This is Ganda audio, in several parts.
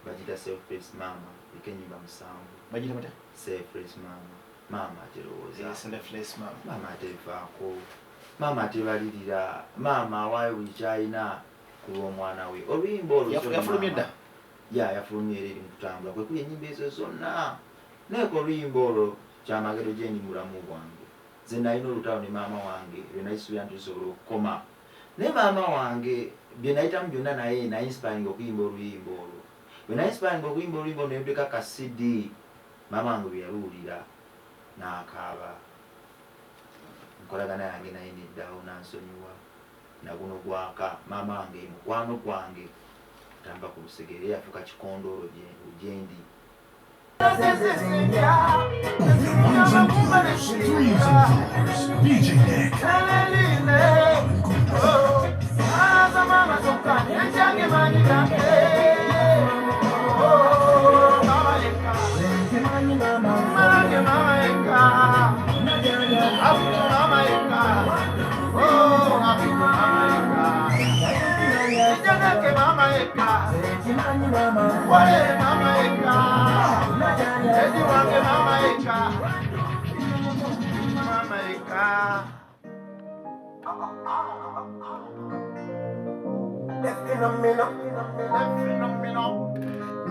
bajita selfless mama ikenyimba musanvu bajita mata selfless mama ateroza selfless mama atevaako mama atebalirira mama waayo buli kyalina kulwa omwana we oluyimba olwo yafulumye dda yafulumye eri mu kutambula kwe kuli ennyimba ezo zonna neeko oluyimba olwo kyamagero gye ndi mulamu bwange ze nalina olutalo ne maama wange bye nayisuubira nti lusobola okukoma ne maama wange bye nayitamu byonna naye nayinsiparinga okuyimba oluyimba olwo bwe nayinsiparinga okuyimba oluyimba olwo neyoddeka ka CD maama wange bwe yaluwulira n'akaaba nkolagana yange naye neddawo nansonyiwa naguno gwaka maama wange mukwano gwange tamba ku lusegere yafuuka kikondoolo gyendi DJ Nick.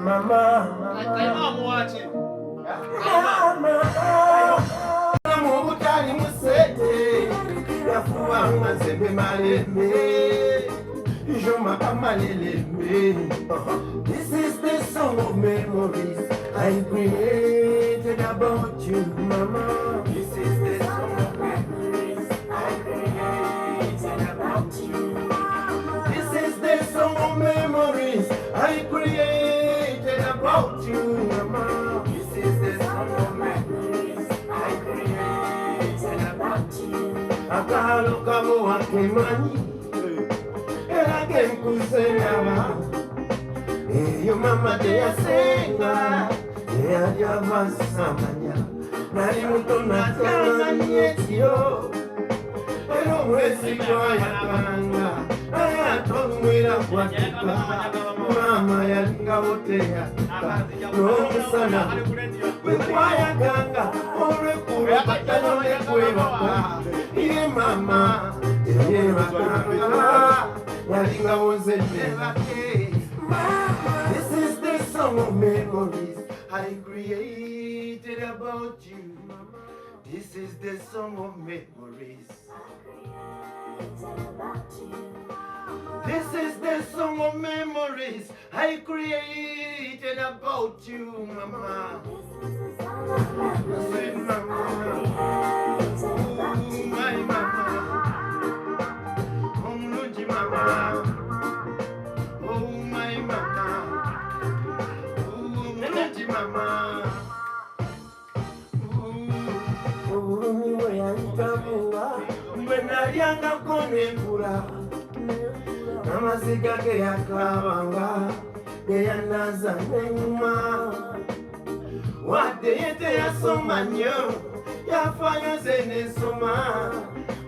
Mama, mubutali musete yafuwa mazembe malembe joma kamaleleme. This is the song of memories I created about you, mama. This is the song of memories I created about you. This is the song of memories I created about you, mama. This is the song of memories I created about you. Akalo kamo akemani, erake mkusenaba. Eyo mama teyasenga, teyajavasamanya. Nali muto natyamani etyo, ero mwezi gwayakanga. Ayatolumwira kwatika, mama yalinga boteya. N'omusana wekwayaganga, olwekulu batano nekwebaka. Iye mama teyebakanga, yalinga wozedde. This is the song of memories I created about you, mama. This is the song of memories. This is the song of memories I created about you, mama. I said, mama, oh my mama, oh Luigi mama, oh my mama, oh Luigi mama. Mbenalyanga konekula namaziga ge yakabanga geyanaza nenyuma wadde yete yasoma nnyo yafayo ze nesoma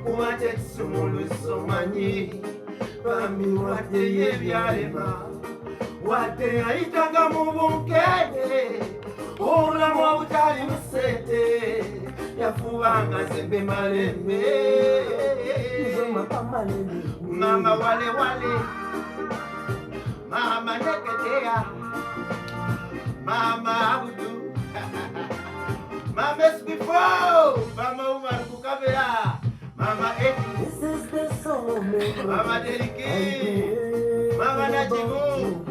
kuba tekisumu lusomanyi bambi wadde yebyalema wadde yayitaga mu bunkede obulamu obutali musete yafubanga zembe malembe mama wale wale mama neketea mama abudu mama esbifo mama umar kukabela mama eti mama deriki mama najibu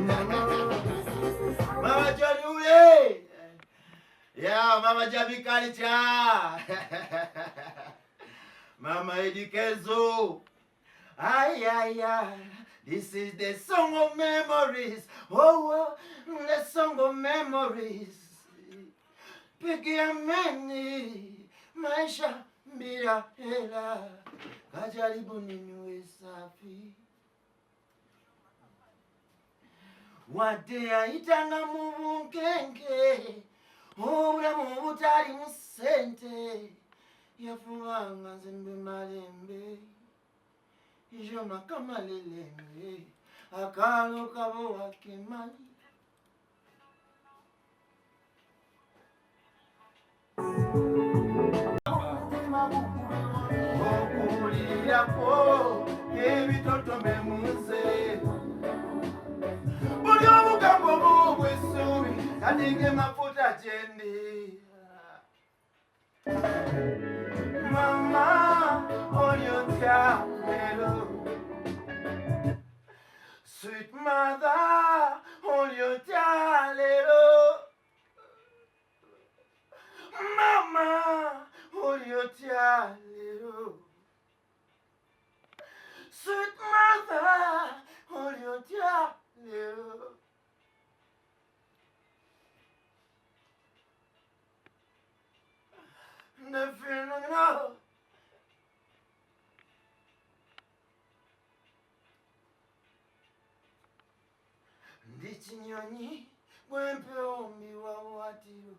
mama jolule ya mama jabikali cha mama edikezo. Ay, ay, ay. This is the song of memories. Oh, the song of memories. Pigiameni maisha bila hela, kajaribu ninywe safi. Wadde ayitanga mu bunkenge, obulamu butali mu ssente, yafubanga nzembe malembe. Joma kamalelenge, akalo kabo wakemani. katige mafuta jendi mama oliotya lero sweet mother oliotya lero mama oliotya lero sweet mother oliotya lero no. Ndichinyonyi bwempewo mbiwa watiro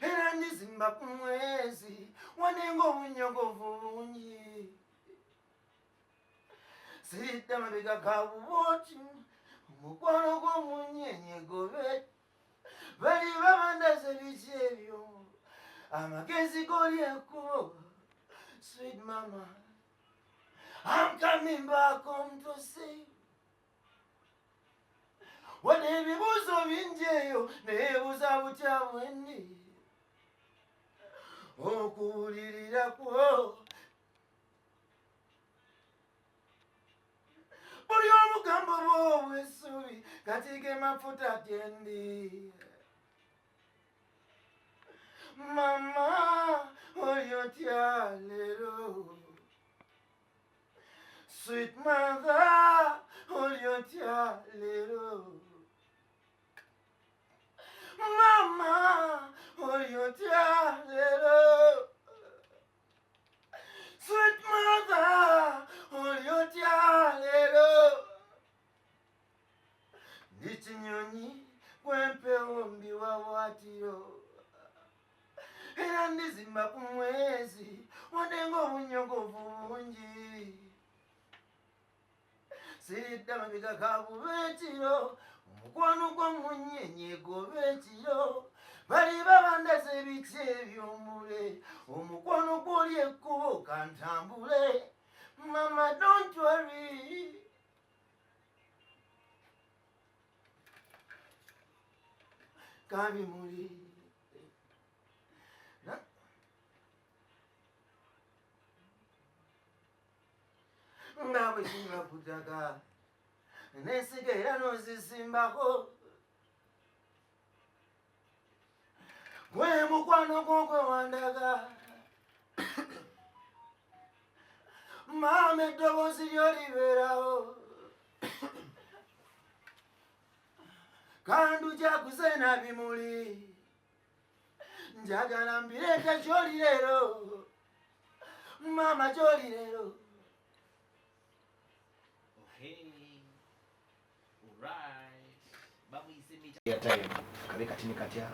era ndizimba ku mwezi wanenga obunyogovu bungi siridde mabega ga buboti omukwano gw'omunyenye gobe bali babandaze biki ebyo amagezi goli ekkubo sweet mama I'm coming back home to see wadde ebibuuzo bingi eyo neebuuza butya bwendi okuwulirira kwo buli obugambo bw'obwesubi kati ge mafuta gendi mama oyotya lero sweet mother oyotya lero mama oyotya lero sweet mother oyotya lero ndichinyonyi bwempewo mbiwa watiro era ndizimba ku mwezi wanenga obunyogovu bungi siridde mabega ga bubekiro omukwano gw'omunyenye gobekiro bali babandaze biki ebyomule omukwano gw'oli ekkubo kantambule mama don't worry kabimuli nga bwe kiba kutaka n'ensiga era n'ozisimbako gwe mukwano gw'ogwe wandaga maama eddoboozi ly'olibeerawo kandu kyakuseena bimuli njagala mbireeta ky'oli leero maama ky'oli leero. Ya time kabe katini katya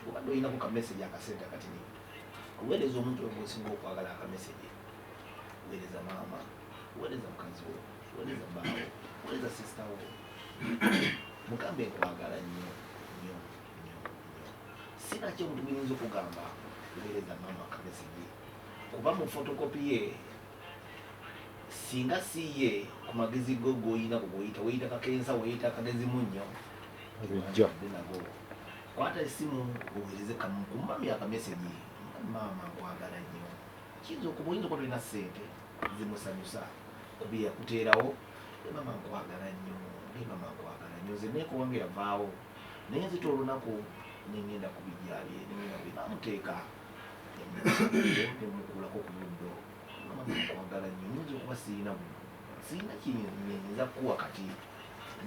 ubado ina ku message akasenta katini uweleza omuntu omusingo okwagala aka message uweleza mama uweleza mkazi wo uweleza baba uweleza sister wo mukambe kwagala nnyo sina kye omuntu muyinza okugamba uweleza mama aka message kuba mu photocopy ye singa siye ku magezi go goyina kugoyita weyita kakensa weyita kagezi munyo Ujjo. Kwata esimu uweleze kumami aka message mama kwagala nnyo kizo kubuyinza ko tulina sente zimusanyusa kubiya kuteerawo mama kwagala nnyo mama kwagala nnyo zeneko wange yavaawo naye nzita olunaku nengenda kubijjali namuteeka nemukulako ku buddo mama kwagala nnyo nyinza okuba siina kinyinza kuwa kati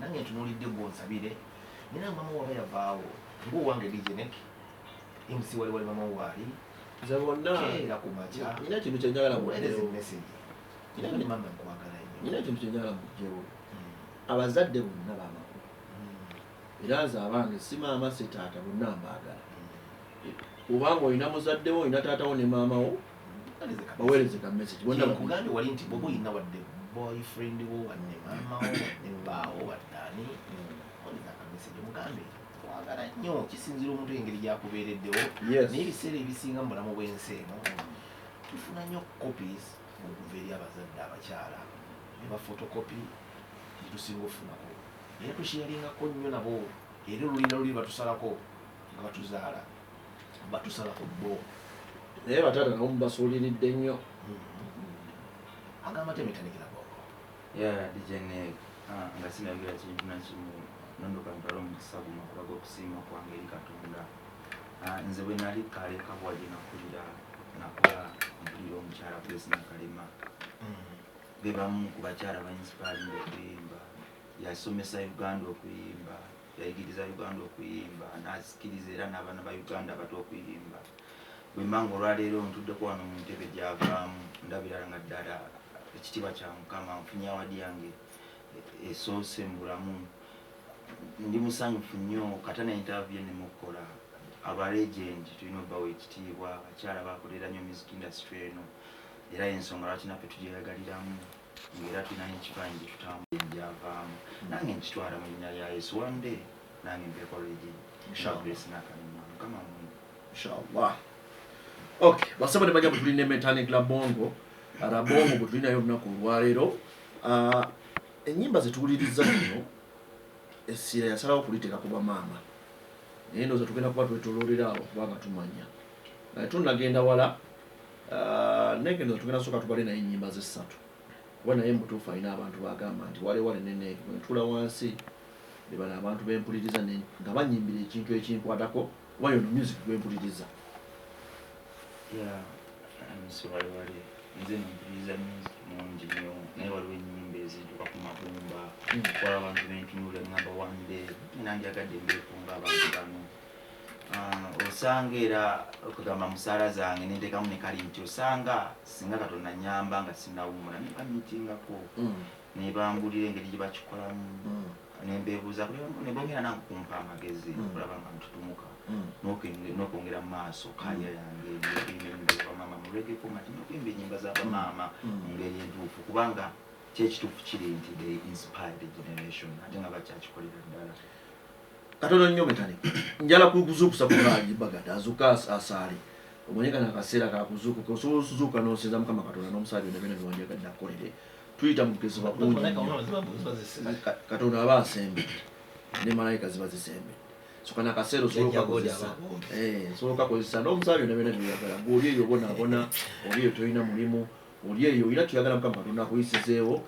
nange ntunuulidde gwonsabire nina mama waba yavaawo ng'owange dijenek MC wali mama wali nze bonna keera ku makya nina ekintu kyenjagala muweereze message nina mama nkwagala nnyo nina ekintu kyenjagala mujjewo abazadde bonna bamakulu era nze abange si maama si taata bonna mbaagala kubanga olina muzadde wo olina taata wo ne maama wo baweereze ka message bonna kugambe wali nti bwoba olina wadde boyfriend wo wadde maama wo wadde mbaawo waddani mugambe kwagala nnyo kisinzira omuntu engeri gyakubeereddewo naye ebiseera ebisinga mu bulamu bw'ensi eno tufuna nnyo copies okuva eri abazadde abakyala ne ba photocopy gyetusinga ofunako naye tushialingako nnyo nabo era olulira luli batusalako nga batuzaala batusalako bo naye bataata nabo mubasuuliridde nnyo agamba temetandikira bongo dijene nga sinayogera kintu nakimu nondoka ntwala omukisa guno kulaga okusiima kwange eri Katonda. Nze bwe nali kale kabwaje nakulira nakola mpulira omukyala Grace Nakalema be bamu ku bakyala ba-inspiring okuyimba, yasomesa Uganda okuyimba, yayigiriza Uganda okuyimba, n'asikiriza era n'abaana ba Uganda bato okuyimba. Bwe mmangu olwaleero ntuddeko wano mu ntebe gyavaamu ndabira nga ddala ekitiibwa kya Mukama nfunye awadi yange esoose mu bulamu. Ndi musanyufu nnyo kata na interview nemukola aba legend tulina obbawo ekitiibwa, abakyala bakolera nnyo music industry eno era ensonga lwaki naffe tugyeyagaliramu ng'era tulina n'ekifaanyi gye tutambula gyavaamu. Nange nkitwala mu linnya lya Yesu, one day nange mpeeko legend Grace Nakalema. Mukama mwingi inshallah. Okay, basaba ne bajja butulina Mechanic la Bongo bwe tulinayo olunaku olwaleero. Ennyimba zetuwuliriza zino essira yasalawo kuliteeka ku bamaama naye ndowooza tugenda kuba twetooloolera awo kubanga tumanya naye tunagenda wala negenda tugenda sooka tubale naye ennyimba z'essatu kuba naye mutuufu alina abantu bagamba nti wale nene bwentuula wansi be bano abantu bempuliriza nga banyimbira ekintu ekinkwatako kuba yono music gwempuliriza. wale nze nempuliriza music mungi nnyo naye waliwo ennyimba ezituuka ku mabumba wala abantu bentunuula ngamba one day nanjagadde mbeefunga abantu bano. Osanga era okugamba musaala zange nenteekamu ne kali nti osanga singa Katonda nyamba nga sinnawumula nebamitingako nebambulira engeri gye bakikolamu nembeebuuza nebongera nange kumpa amagezi okulaba nga ntutumuka n'okwongera mu maaso kaya yange nokuyimba enyimba z'abamaama mulekeko mati nokuyimba ennyimba z'abamaama mu ngeri entuufu kubanga kyekituufu kiri nti they inspired a generation ate nga bakyakikolera ddala. Katono nnyo Mechanic njala kuzuukusa bulungi bagada azuuka asaali omanyika n'akaseera kakuzuukuka osobola okuzuuka n'osinza Mukama Katonda n'omusaabi byonna by'owandigadde akolere tuyita mu kugezi bakungi Katonda aba asembe ne malayika ziba zisembe soka n'akaseera osobola okukozesa n'omusaabi byonna by'oyagala ng'oli eyo obonaabona oli eyo toyina mulimu oli eyo era tuyagala Mukama Katonda akuyisizzeewo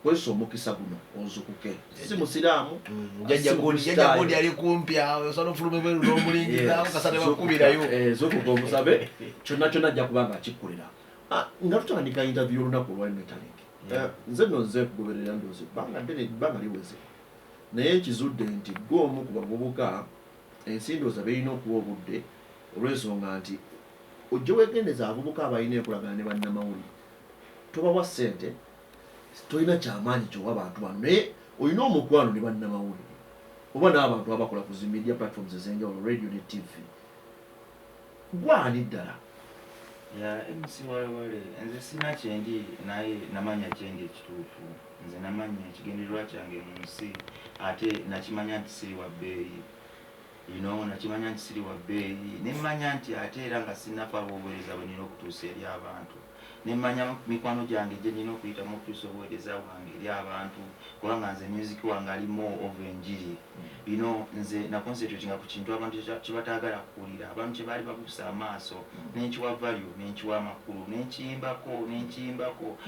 kwesa omukisa guno ozukuke si musiraamu jajja godi ali kumpi awo osobola ofuluma ebweru n'omulingiza kasane bakubirayo zokuka omusabe kyonna ajja kubanga akikkolera. Nga tutandika interview olunaku olwali Mechanic nze kugoberera ndoozi bbanga liweze naye nkizudde nti gw'omu ku bavubuka ensi ndooza beerina okuwa obudde olw'ensonga nti ojja weegendeza abavubuka abalina ekolagana ne bannamawulire tobawa ssente tolina kyamaanyi kyowa abantu bano naye olina omukwano ne bannamawulire oba n'abantu abakola ku zi media platforms ez'enjawulo radio ne TV gwani ddala MC Walewale nze sina kyendi naye namanya kyendi ekituufu nze namanya ekigendererwa kyange mu nsi ate nakimanya nti siri wa bbeeyi nakimanya nti siri wa bbeeyi nemmanya nti ate era nga sinnafa obuweereza bwe nina okutuusa eri abantu nemmanya mikwano gyange gye nina okuyitamu okutuusa obuweereza bwange eri abantu kubanga nze music wange alimu ova enjiri nze naconcentratinga ku kintu abantu kyebataagala kuwulira abantu kye baali babuusa amaaso nenkiwa value nenkiwa amakulu nenkiyimbako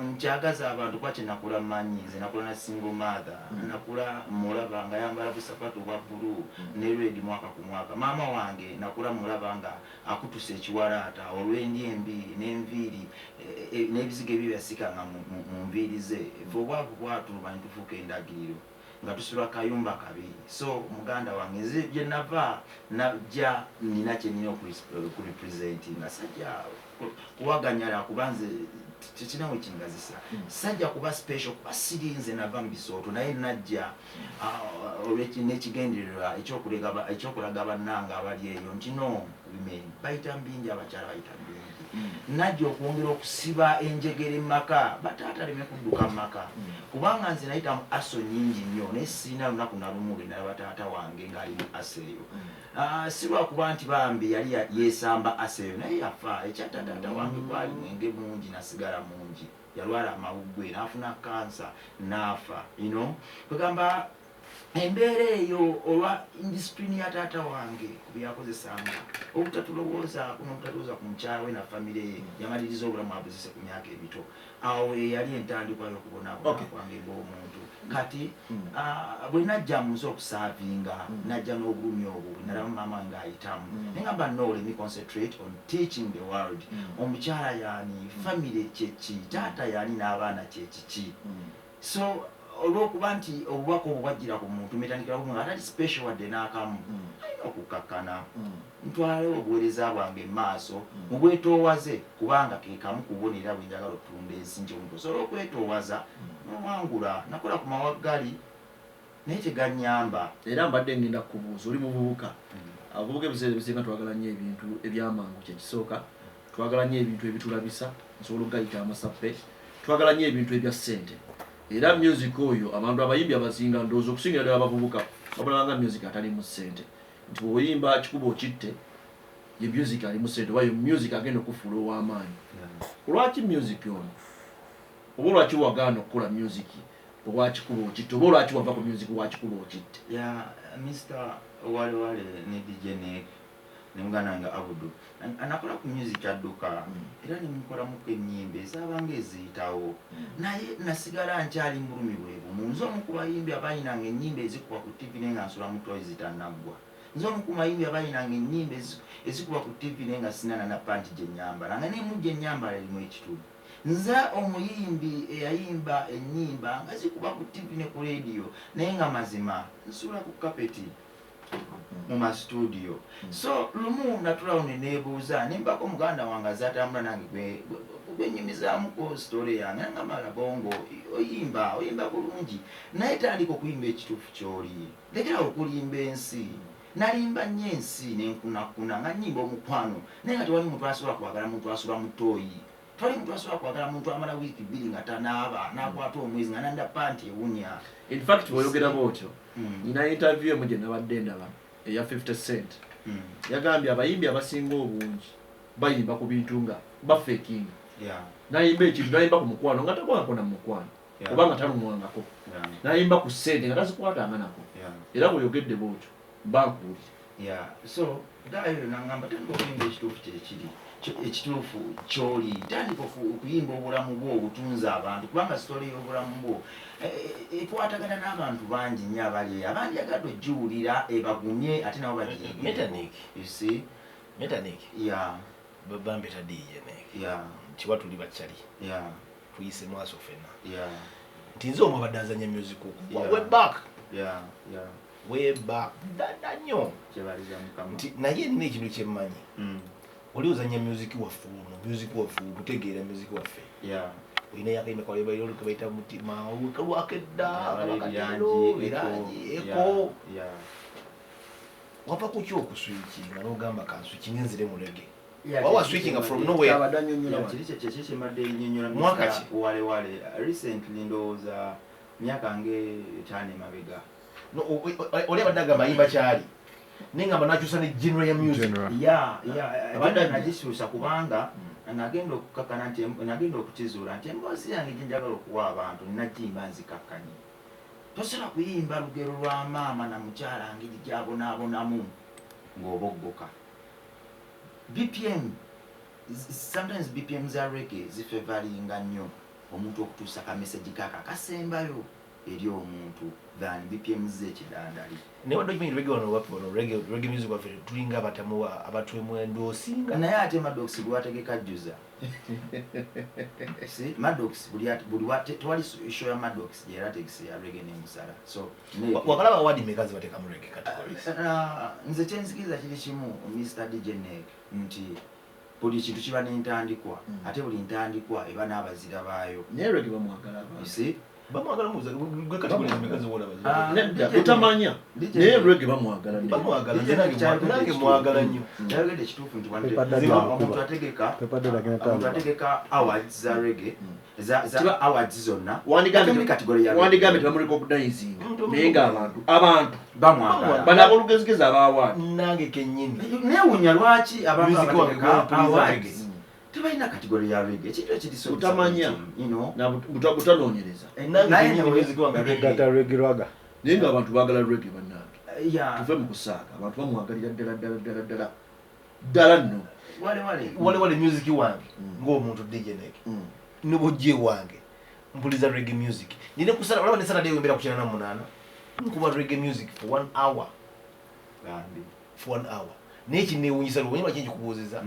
nkyagaza abantu kuba kye nakula manyi nze nakula na single mother nakula mulaba nga yambala busapatu bwa bbulu ne red mwaka ku mwaka maama wange nakula mulaba nga akutusa ekiwalaata olw'endi embi n'enviiri n'ebizigo ebyo byasikanga mu nviiri ze obwavu bwatuluba ne tufuuka endagiriro nga tusula kayumba kabiri. So muganda wange nze gye nava najja nina kye nina okurepresentinga sajja kuwaganyala kuba nze tekinawe kingazisa sajja kuba special kuba siri nze nava mu bisooto naye najja n'ekigendererwa ekyokulaga bannanga abali eyo nti no women bayita mbingi abakyala bayita mbingi najja okwongera okusiba enjegere mu maka bataata leme kudduka mu maka kubanga nze nayita mu aso nyingi nnyo naye sirina lunaku nalumu lwe nalaba taata wange ng'ali mu aso eyo si lwakuba nti bambi yali yeesamba aso eyo naye yafa ekyatataata wange gwali mwenge mungi nasigala mungi yalwala amawuggwe n'afuna kansa n'afa kwegamba embeera eyo olwa industry ya taata wange kubyakozesanga obutatulowooza ku mukyala we na famire ye yamaliriza obulamu abuzise ku myaka emito awo yali entandikwa y'okubonaabona kwange ng'omuntu kati bwe najja munsi okusaavinga najja n'obulumi obwo nalaba maama wange ayitamu nengamba no let me concentrate on teaching the world omukyala yani famire kyeki taata yani n'abaana kyekiki so olwokuba nti obubaka obubwajjira ku muntu metandikira kumu atali special wadde n'akamu alina okukakkana ntwale obuweereza bwange mu maaso mubwetoowaze kubanga ke kamu kubonera bwe njagala okutunda ensi nti omuntu osobola okwetoowaza n'owangula nakola ku mawaggali naye tegannyamba era mbadde ngenda kubuuza oli muvubuka abavubuka ebiseera ebisinga twagala nnyo ebintu ebyamangu kyekisooka twagala nnyo ebintu ebitulabisa nsobola okugayita amasappe twagala nnyo ebintu ebya ssente era music oyo abantu abayimbi abasinga ndowooza okusingira ddala abavubuka babulabanga music atalimu ssente nti bw'oyimba kikuba okitte ye music alimu ssente oba yo music agenda okufuula ow'amaanyi olwaki music ono oba olwaki wagaana okukola music olwakikuba okitte oba olwaki wava ku music wakikuba okitte ya Mr. Wale ne DJ Nick ne muganda wange Abudu anakola ku music adduka era nimukolamuko ennyimba ezabanga eziyitawo naye nasigala nkyali mbulumi bwebumu nze omu ku bayimbi abayinanga ennyimba ezikuba ku TV naye nga nsula mutoyi zitanaggwa nze omu ku bayimbi abayinanga ennyimba ezikuba ku TV naye nga sinana na panti gye nnyambala nga nemu gye nnyambala erimu ekitundu nze omuyimbi eyayimba ennyimba nga zikuba ku TV ne ku radio naye nga mazima nsula ku kapeti mu mastudio so lumu natulawo neneebuuza nembako muganda wange azatambula nange gwenyumizamuko story yange nangamala bongo oyimba bulungi naye tandika okuyimba ekituufu kyoli lekerawo okulimba ensi nalimba nnyo ensi nenkunakuna nga nnyimba omukwano naye nga tewali muntu asobola kwagala muntu asula mutoyi tewali muntu asobola kwagala muntu amala wiiki 2 nga tanaaba nakwata omwezi nga nanda panti ewunya in fact bw'oyogera bwotyo nina interview emu gye nabadde ndaba eya 50 Cent yagambye abayimbi abasinga obungi bayimba ku bintu nga bafeking nayimba ekintu nayimba ku mukwano nga takwako na mukwano oba nga talumwangako nayimba ku ssente nga tazikwatanga nako era bw'oyogedde bwotyo bankuuli so dayo nangamba tandika okuyimba ekituufu kyekiri ekituufu kyoli tandika okuyimba obulamu bwo obutunza abantu kubanga sitori y'obulamu bwo ekwatagana n'abantu bangi nnyo abali abandi agadde ogiwulira ebagumye ate nabo bambeta DJ Nick kiwa tuli bakyali tuyise mwaso fena nti nze omwe abadde azanya music way back dada nnyo nti naye nina ekintu kyemmanyi oli ozanya music waffe gutegeera music waffe olina yakaime kabayita mutima olwakedda erangi eko wava ku ki okuswikinga n'ogamba kanswikinga enzire mu rege wawa switching from nowhere mwaka ki wale recently ndowooza myaka nge 5 emabega oli abadde agamba ayimba kyali nengamba nakyusa ne genre ya music abadde nagisuusa kubanga nagenda okukakana nti nagenda okukizuula nti emboozi yange gyenjagala okuwa abantu ninagiyimba nzikakkanye tosobola kuyimba lugero lwa maama na mukyala ngeri gyabonaabonamu ng'oboggoka BPM sometimes BPM za reggae zifevalinga nnyo omuntu okutuusa ka message kaka kasembayo eri omuntu than BPM z'ekidandali ne wadde okimanyi reggae wano waffe wano reggae music waffe tulinga abatamuwa abatwemu endoosinga naye ate Maddox bw'ategeka jjuza Maddox buli tewali show ya Maddox gyera tegese ya reggae n'emusala so wakalaba awadi mekazi bateeka mu reggae categories nze kyenzikiriza kiri kimu Mr. DJ Nick nti buli kintu kiba n'entandikwa ate buli ntandikwa eba n'abazira baayo naye reggae bamwagala abantu bamwagala muza gwe categories mekazi wona nedda utamanya naye reggae bamwagala nange mwagala nnyo yagede kituufu nti omuntu ategeka awards za reggae za awards zonna wandigambye tebamurecognizinga naye ng'abantu bamwagala banabolugezigezi abaawaati nange kennyini neewunya lwaki abantu abategeka awards tebalina kategori ya reggae ekintu ekiriso utamanya butanoonyereza naye gata reggae raga naye ng'abantu baagala reggae bannange Yeah. tuve mu kusaaga abantu bamwagalira ddala nno wale music wange ng'omuntu DJ Nek ne bojje wange mpuliza reggae music nine kusala olaba ne Saturday wembera ku 98 nkuba reggae music for 1 hour for 1 hour neki newunyisa lwo kinji kubuuziza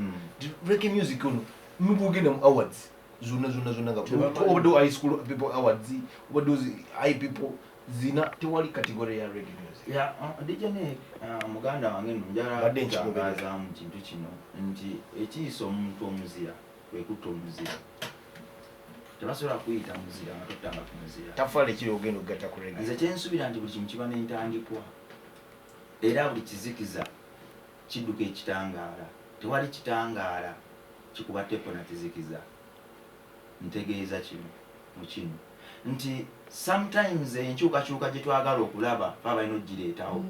reggae music ono mukugenda mu awards zonna nga obadde high school people awards obadde high people zina tewali category ya reggae music DJ Nek muganda wange nno njala kugambazaamu kintu kino nti ekiyiso omuntu omuzira kwekutta omuzira tebasobola kuyita muzira nga tottanga ku muzira tafaale kiri ogenda okugatta ku reggae nze kyensuubira nti buli kimu kiba n'entandikwa era buli kizikiza kidduka ekitangaala tewali kitangaala kikuba tepo na kizikiza ntegeeza kino mu kino nti sometimes enkyukakyuka gye twagala okulaba baba balina okugireetawo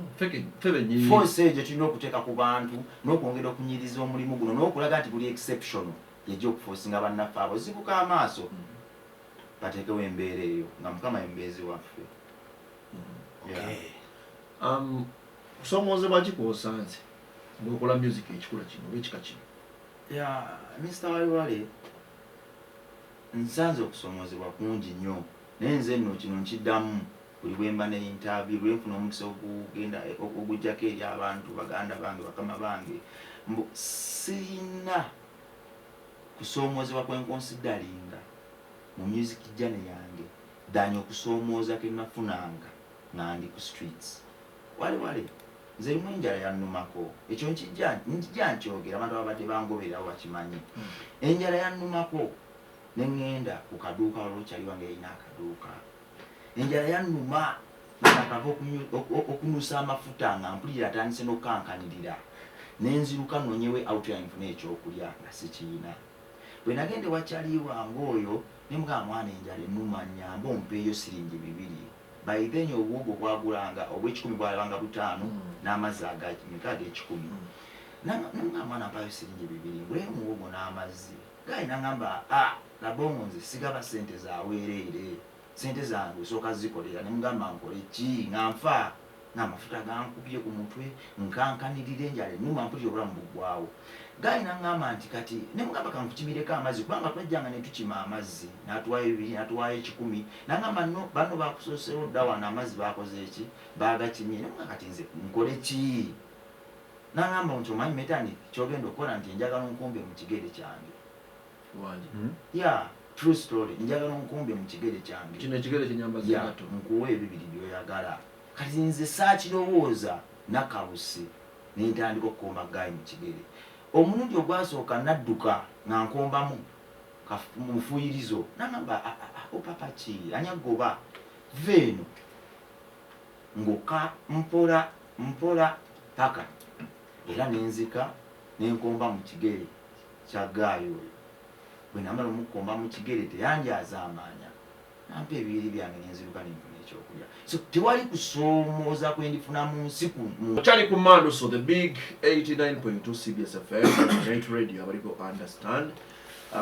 force egyo tulina okuteeka ku bantu n'okwongera okunyiriza omulimu guno n'okulaga nti buli exceptional yejja okuforcinga bannaffe abo zibuka amaaso bateekewo embeera eyo nga mukama embeezi waffe kusomoozebwa kikwosanze ng'okola music ekikula kino oba ekika kino Mr. Waliwale nsanze okusomoozebwa kungi nnyo naye nze nno kino nkiddamu buli bwemba ne interview lwenfuna omukisa okugenda okugujjako eri abantu baganda bange bakama bange mbu sirina kusomoozebwa kwenkonsidalinga mu music jane yange danya okusoomooza ke nafunanga nga ndi ku streets wale nze limu enjala yannumako ekyo nkijja nkyogera abantu ababadde bangoberawo bakimanyi enjala yannumako nengenda ku kaduuka olwokyali wange yalina akaduuka enjala yannuma nakava okunusa amafuta nga mpulira atandise n'okukankanirira nenziruka nonyewe outline nfuna ekyokulya nga sikiyina bwe nagende wakyali wange oyo ne mugamba mwana enjala ennuma nnyamba ompeeyo siringi 2 by then obwogo bwagulanga obw'ekikumi bwalabanga 5 n'amazzi ag'ekikumi namugamba mwana mpayo siringi 2 ngulayo muwogo n'amazzi gayi nangamba labongo nze sigaba sente zaweereere sente zange osooka zikolera ne mugamba nkole ki nga nfa n'amafuta gankubye ku mutwe nkankanirira enjala ennuma mpulira obulamu buggwawo gayi nangamba nti kati ne mugamba kankukimireko amazzi kubanga twajjanga ne tukima amazzi n'atuwayo 2 n'atuwayo 10 nangamba no banno bakusoosewo dda wano amazzi bakoze eki bagakimye ne mugamba kati nze nkole ki nangamba nti omanyi metani kyogenda okukola nti njagala onkumbe mu kigere kyange true story njagala onkumbe mu kigere kyange kino ekigere kinyambaza gato nkuwa ebibiri byoyagala kati nze saakirowooza nakabusi nentandika okukomba gayi mu kigere omulundi ogwasooka nadduka nga nkombamu mufuyirizo nagamba opapa ki anyagoba veeno ngoka mpola paka era nenzika nenkomba mu kigere kya gaayi oyo bwe namala omukomba mu kigere teyanjaza amaanya nampa ebibiri byange nenziruka nenfuna ekyokulya so tewali kusoomooza kwendifuna mu nsi okyali ku Mando, so the big 89.2 CBS FM Night Radio abaliko understand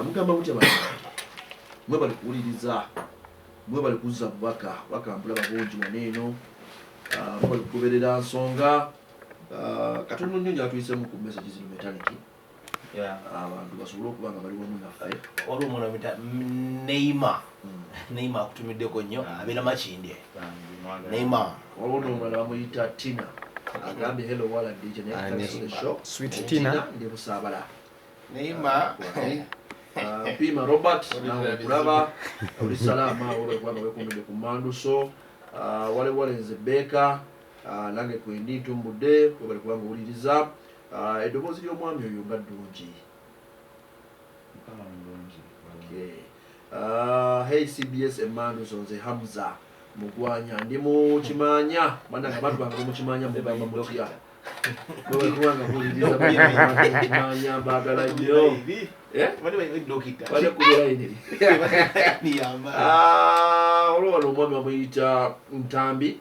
mugamba mutya bantu mwe bali kuwuliriza mwe bali kuzza bubaka bakambula babungi waneeno mwe bali kugoberera nsonga katono nnyo gyatuyisemu ku message zino metaliki abantu basobole okuba nga bali wamu naffe waliwo omwana bita Neima akutumiddeko nnyo abeera Makindye Neima waliwo n'omulala bamuyita Tina agambye hello wala DJ the show Sweet Tina ndi busaabala Neima Pima Robert nawe kulaba oli salama oba kwanga wekumide ku Mando, so wale nze Beka nange kwendi tumbudde bali kubanga owuliriza eddoboozi ly'omwami oyo nga ddungi. Hey CBS Emmanuel nze Hamza Mugwanya ndi mu Kimanya bananga abantu bange mu Kimanya mubamba mutya bwe kubanga owuliriza Kimanya bagala nnyo bale kulira ine olwala omwami bamuyita Ntambi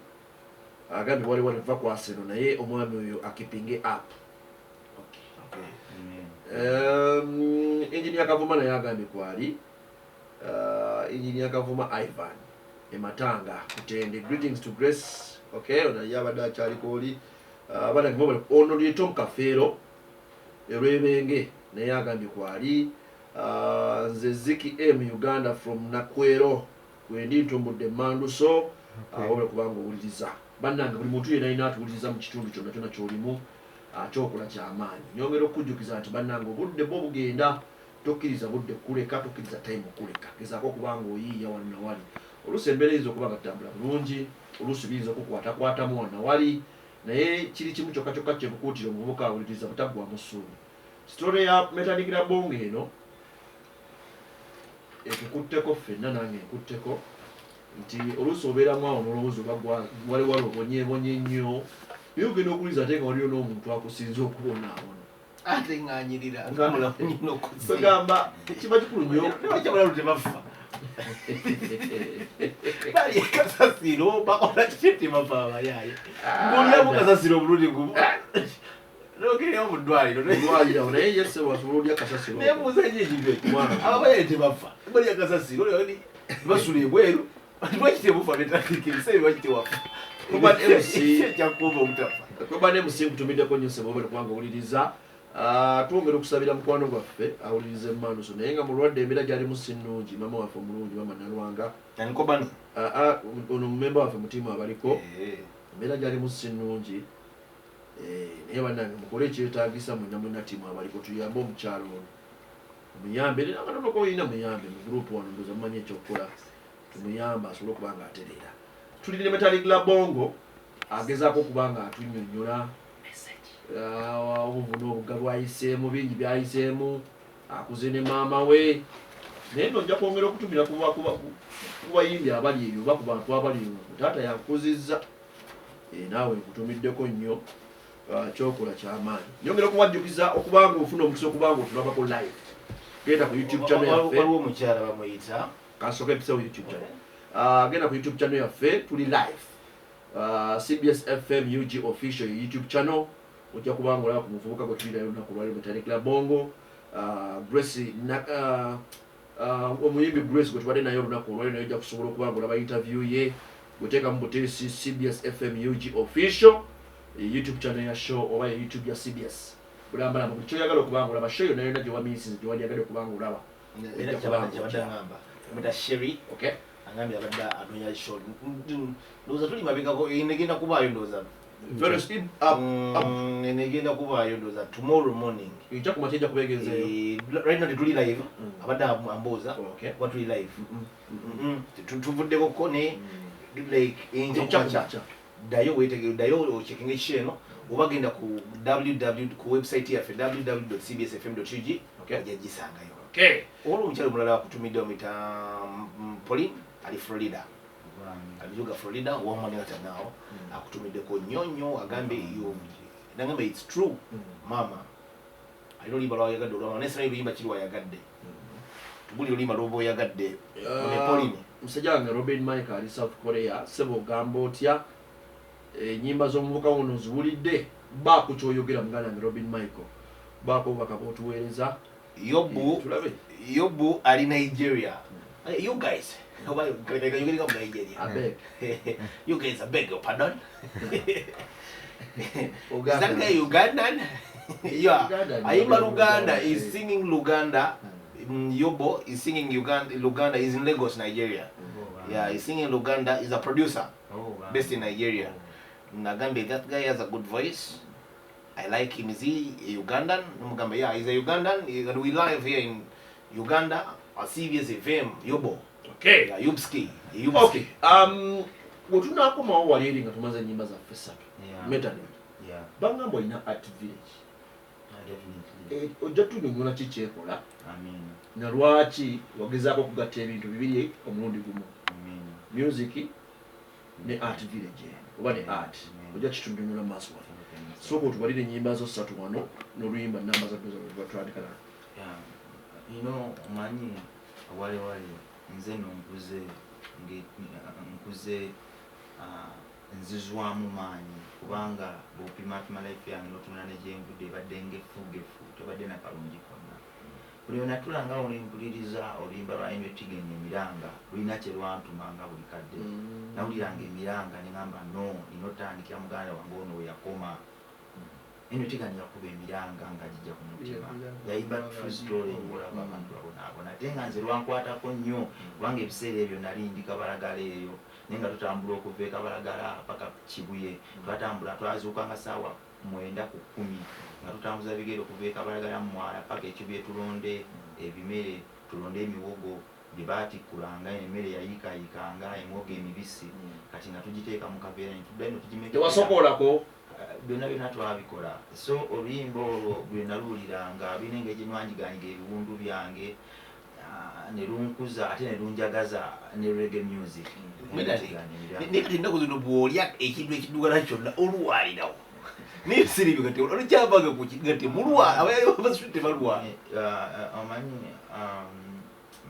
agambye wali va ku Arsenal naye omwami oyo akipinge up. Engineer Kavuma naye agambye kwali Engineer Kavuma Ivan Ematanga Kutende. Greetings to Grace okay ono yabadde akyaliko oli abanange bo ono lye Tom Kafeero Erwebenge naye agambye kwali nze Ziki M Uganda from Nakwero kwendi ntumbudde Manduso awole kubanga owuliriza bannange buli muntu yenna alina atuwuliriza mu kitundu kyonna kyonna kyolimu kyokola kyamaanyi nyongera okujjukiza nti bannange obudde bwo bugenda tokkiriza budde kuleka tokkiriza time okuleka gezaako okubanga oyiiya wano nawali oluusi embeera eyinza okuba nga tutambula bulungi oluusi biyinza okukwatakwatamu wano nawali naye kiri kimu kyokka kyokka kyekukuutira omuvubuka awuliriza butaggwamu ssuubi sitole ya Metandikira Bongo eno etukutteko ffenna nange nkutteko nti oluusi obeeramu awo n'olowooza oba wali obonyeebonye nnyo naye ogenda okuwuliriza ate nga waliyo n'omuntu akusinza okubonaabona ate ng'anyirira bagamba kiba kikulu nnyo bakyabalalu tebafa bali kasasiro bakola kiki tebafa abayaaye ng'olyamu kasasiro obulungi gumu nogereyo mu ddwaliro naye yese wasobola olya kasasiro nebuuza nyo ekibyo ababayaaye tebafa balya kasasiro basula ebweru lwaki tebufa betandikirisebi lwaki tewafa ekyakuba obutafa kuba ne musingu tumiddeko nnyo sebobale kubanga owuliriza twongera okusabira mukwano gwaffe awuliriza Emmanuso naye nga mulwadde embeera gyalimu si nnungi mama waffe omulungi mama Nalwanga ono mumemba waffe mutimu abaliko embeera gyalimu si nnungi naye bannange mukole ekyetaagisa mwenna timu abaliko tuyambe omukyalo ono muyambe era nga nonoko olina muyambe mu gurupu wano ndoza mumanyi ekyokukola tumuyamba asobole okuba nga atereera tulina Metandikira Bongo agezaako okuba nga atunnyonnyola obuvu n'obugga bwayiseemu bingi byayiseemu akuze ne maama we naye nojja kwongera okutumira ku bayimbi abali ebyo oba ku bantu abali taata yakuzizza naawe nkutumiddeko nnyo kyokola kyamaanyi nyongera okuwajjukiza okubanga ofuna omukisa okubanga otulabako live genda ku YouTube channel yaffe waliwo omukyala bamuyita kansooka episawo YouTube channel genda ku YouTube channel yaffe tuli live CBS FM UG official YouTube channel ojja kubanga olaba ku muvubuka gwe tulirayo olunaku lwali Metandikira Bongo Grace omuyimbi Grace gwe tubadde naye olunaku olwali naye ojja kusobola okubanga olaba interview ye gweteekamu buteesi CBS FM UG official YouTube channel ya show oba ya YouTube ya CBS bulambalamba buli kyoyagala okubanga olaba show yonna yonna gye wamiisize gye wandyagadde okubanga olaba era kyabadde ngamba meta Sherry okay angambye abadde anonya show ndowooza tuli mabegako negenda kubaayo ndowooza very speed negenda kubaayo ndowooza tomorrow morning ijja kumakya ijja kubeegezeeyo right now tetuli live abadde ambooza kuba tuli live tuvuddeko ne like dayo ocekinga ekiki eno oba genda ku website yaffe www.cbsfm.ug ojja gisangayo olwo omukyalo mulala wakutumidde omita Pauline ali Florida alijuga Florida wamwanengatanaawo akutumiddeko nnyonnyo agambe nagamba it's true mama alina oluyimba lwayagadde olwama naye sinayo oluyimba kiri wayagadde tubuli oluyimba lwoba oyagadde Pauline musajja wange Robin Mike ali South Korea sebo ogamba otya ennyimba z'omuvuka wono ziwulidde baako kyoyogera muganda wange Robin Michael baako obubaka bw'otuweereza Yobu ali Nigeria you guys Nigeria you guys I beg your pardon is that guy Ugandan yeah Ayimba Luganda is singing Luganda Yobo is singing Luganda is in Lagos Nigeria yeah he's singing Luganda is a producer based in Nigeria Nagambe that guy has a good voice I like him. Is he a Ugandan? Namugamba, yeah, he's a Ugandan. We live here in Uganda. CBS FM, Yobo. Okay. Yeah, Yubski. Okay. Wetunakomawo wali eri nga tumaze ennyimba zaffe ssatu. Metadone. Yeah. Bangamba olina Art Village. Definitely. Ojja tunyonnyola ki kyekola. Amen. Na lwaki wagezaako okugatta ebintu bibiri omulundi gumu. Amen. Music ne Art Village. Oba ne art. Ojja kitunnyonnyola maaso waffe. Sooka otubalire ennyimba zo ssatu wano n'oluyimba namba za doza lwetwandikana. Omanyi wali nze nkuze nzizwamu maanyi kubanga bw'opima life yange n'otunula ne gye ngudde ebadde ng'effugefu tebadde na kalungi konna buli onatulanga olimpuliriza oluyimba lwa Henry Tigen Emiranga lulina kye lwantumanga buli kadde nawuliranga emiranga ne ngamba no inotandikira muganda wange ono we yakoma Henry Tigen yakuba emiranga nga gijja ku mutima yayimba true story ng'olaba abantu babonaabona ate nga nze lwankwatako nnyo kubanga ebiseera ebyo nali ndi Kabalagala eyo naye nga tutambula okuva e Kabalagala paka Kibuye twatambula twazuuka nga ssaawa 9 ku 10 nga tutambuza bigere okuva e Kabalagala mu Mwala paka Ekibuye tulonde ebimere tulonde emiwogo gye baatikkulanga emmere yayiikayikanga emwogo emibisi kati nga tugiteeka mu kaveera netuddayo netugimeka tewasokoolako byonna twabikola so oluyimba olwo bwe naluwuliranga birina engeri gye nwanjiganyiga ebiwundu byange ne lunkuza ate ne lunjagaza ne reggae music nekati ennaku zino bw'olya ekintu ekiddugala kyonna oluwaalirawo naye siribyo kati olukyavaga ku kigati mulwabasute balwana omanyi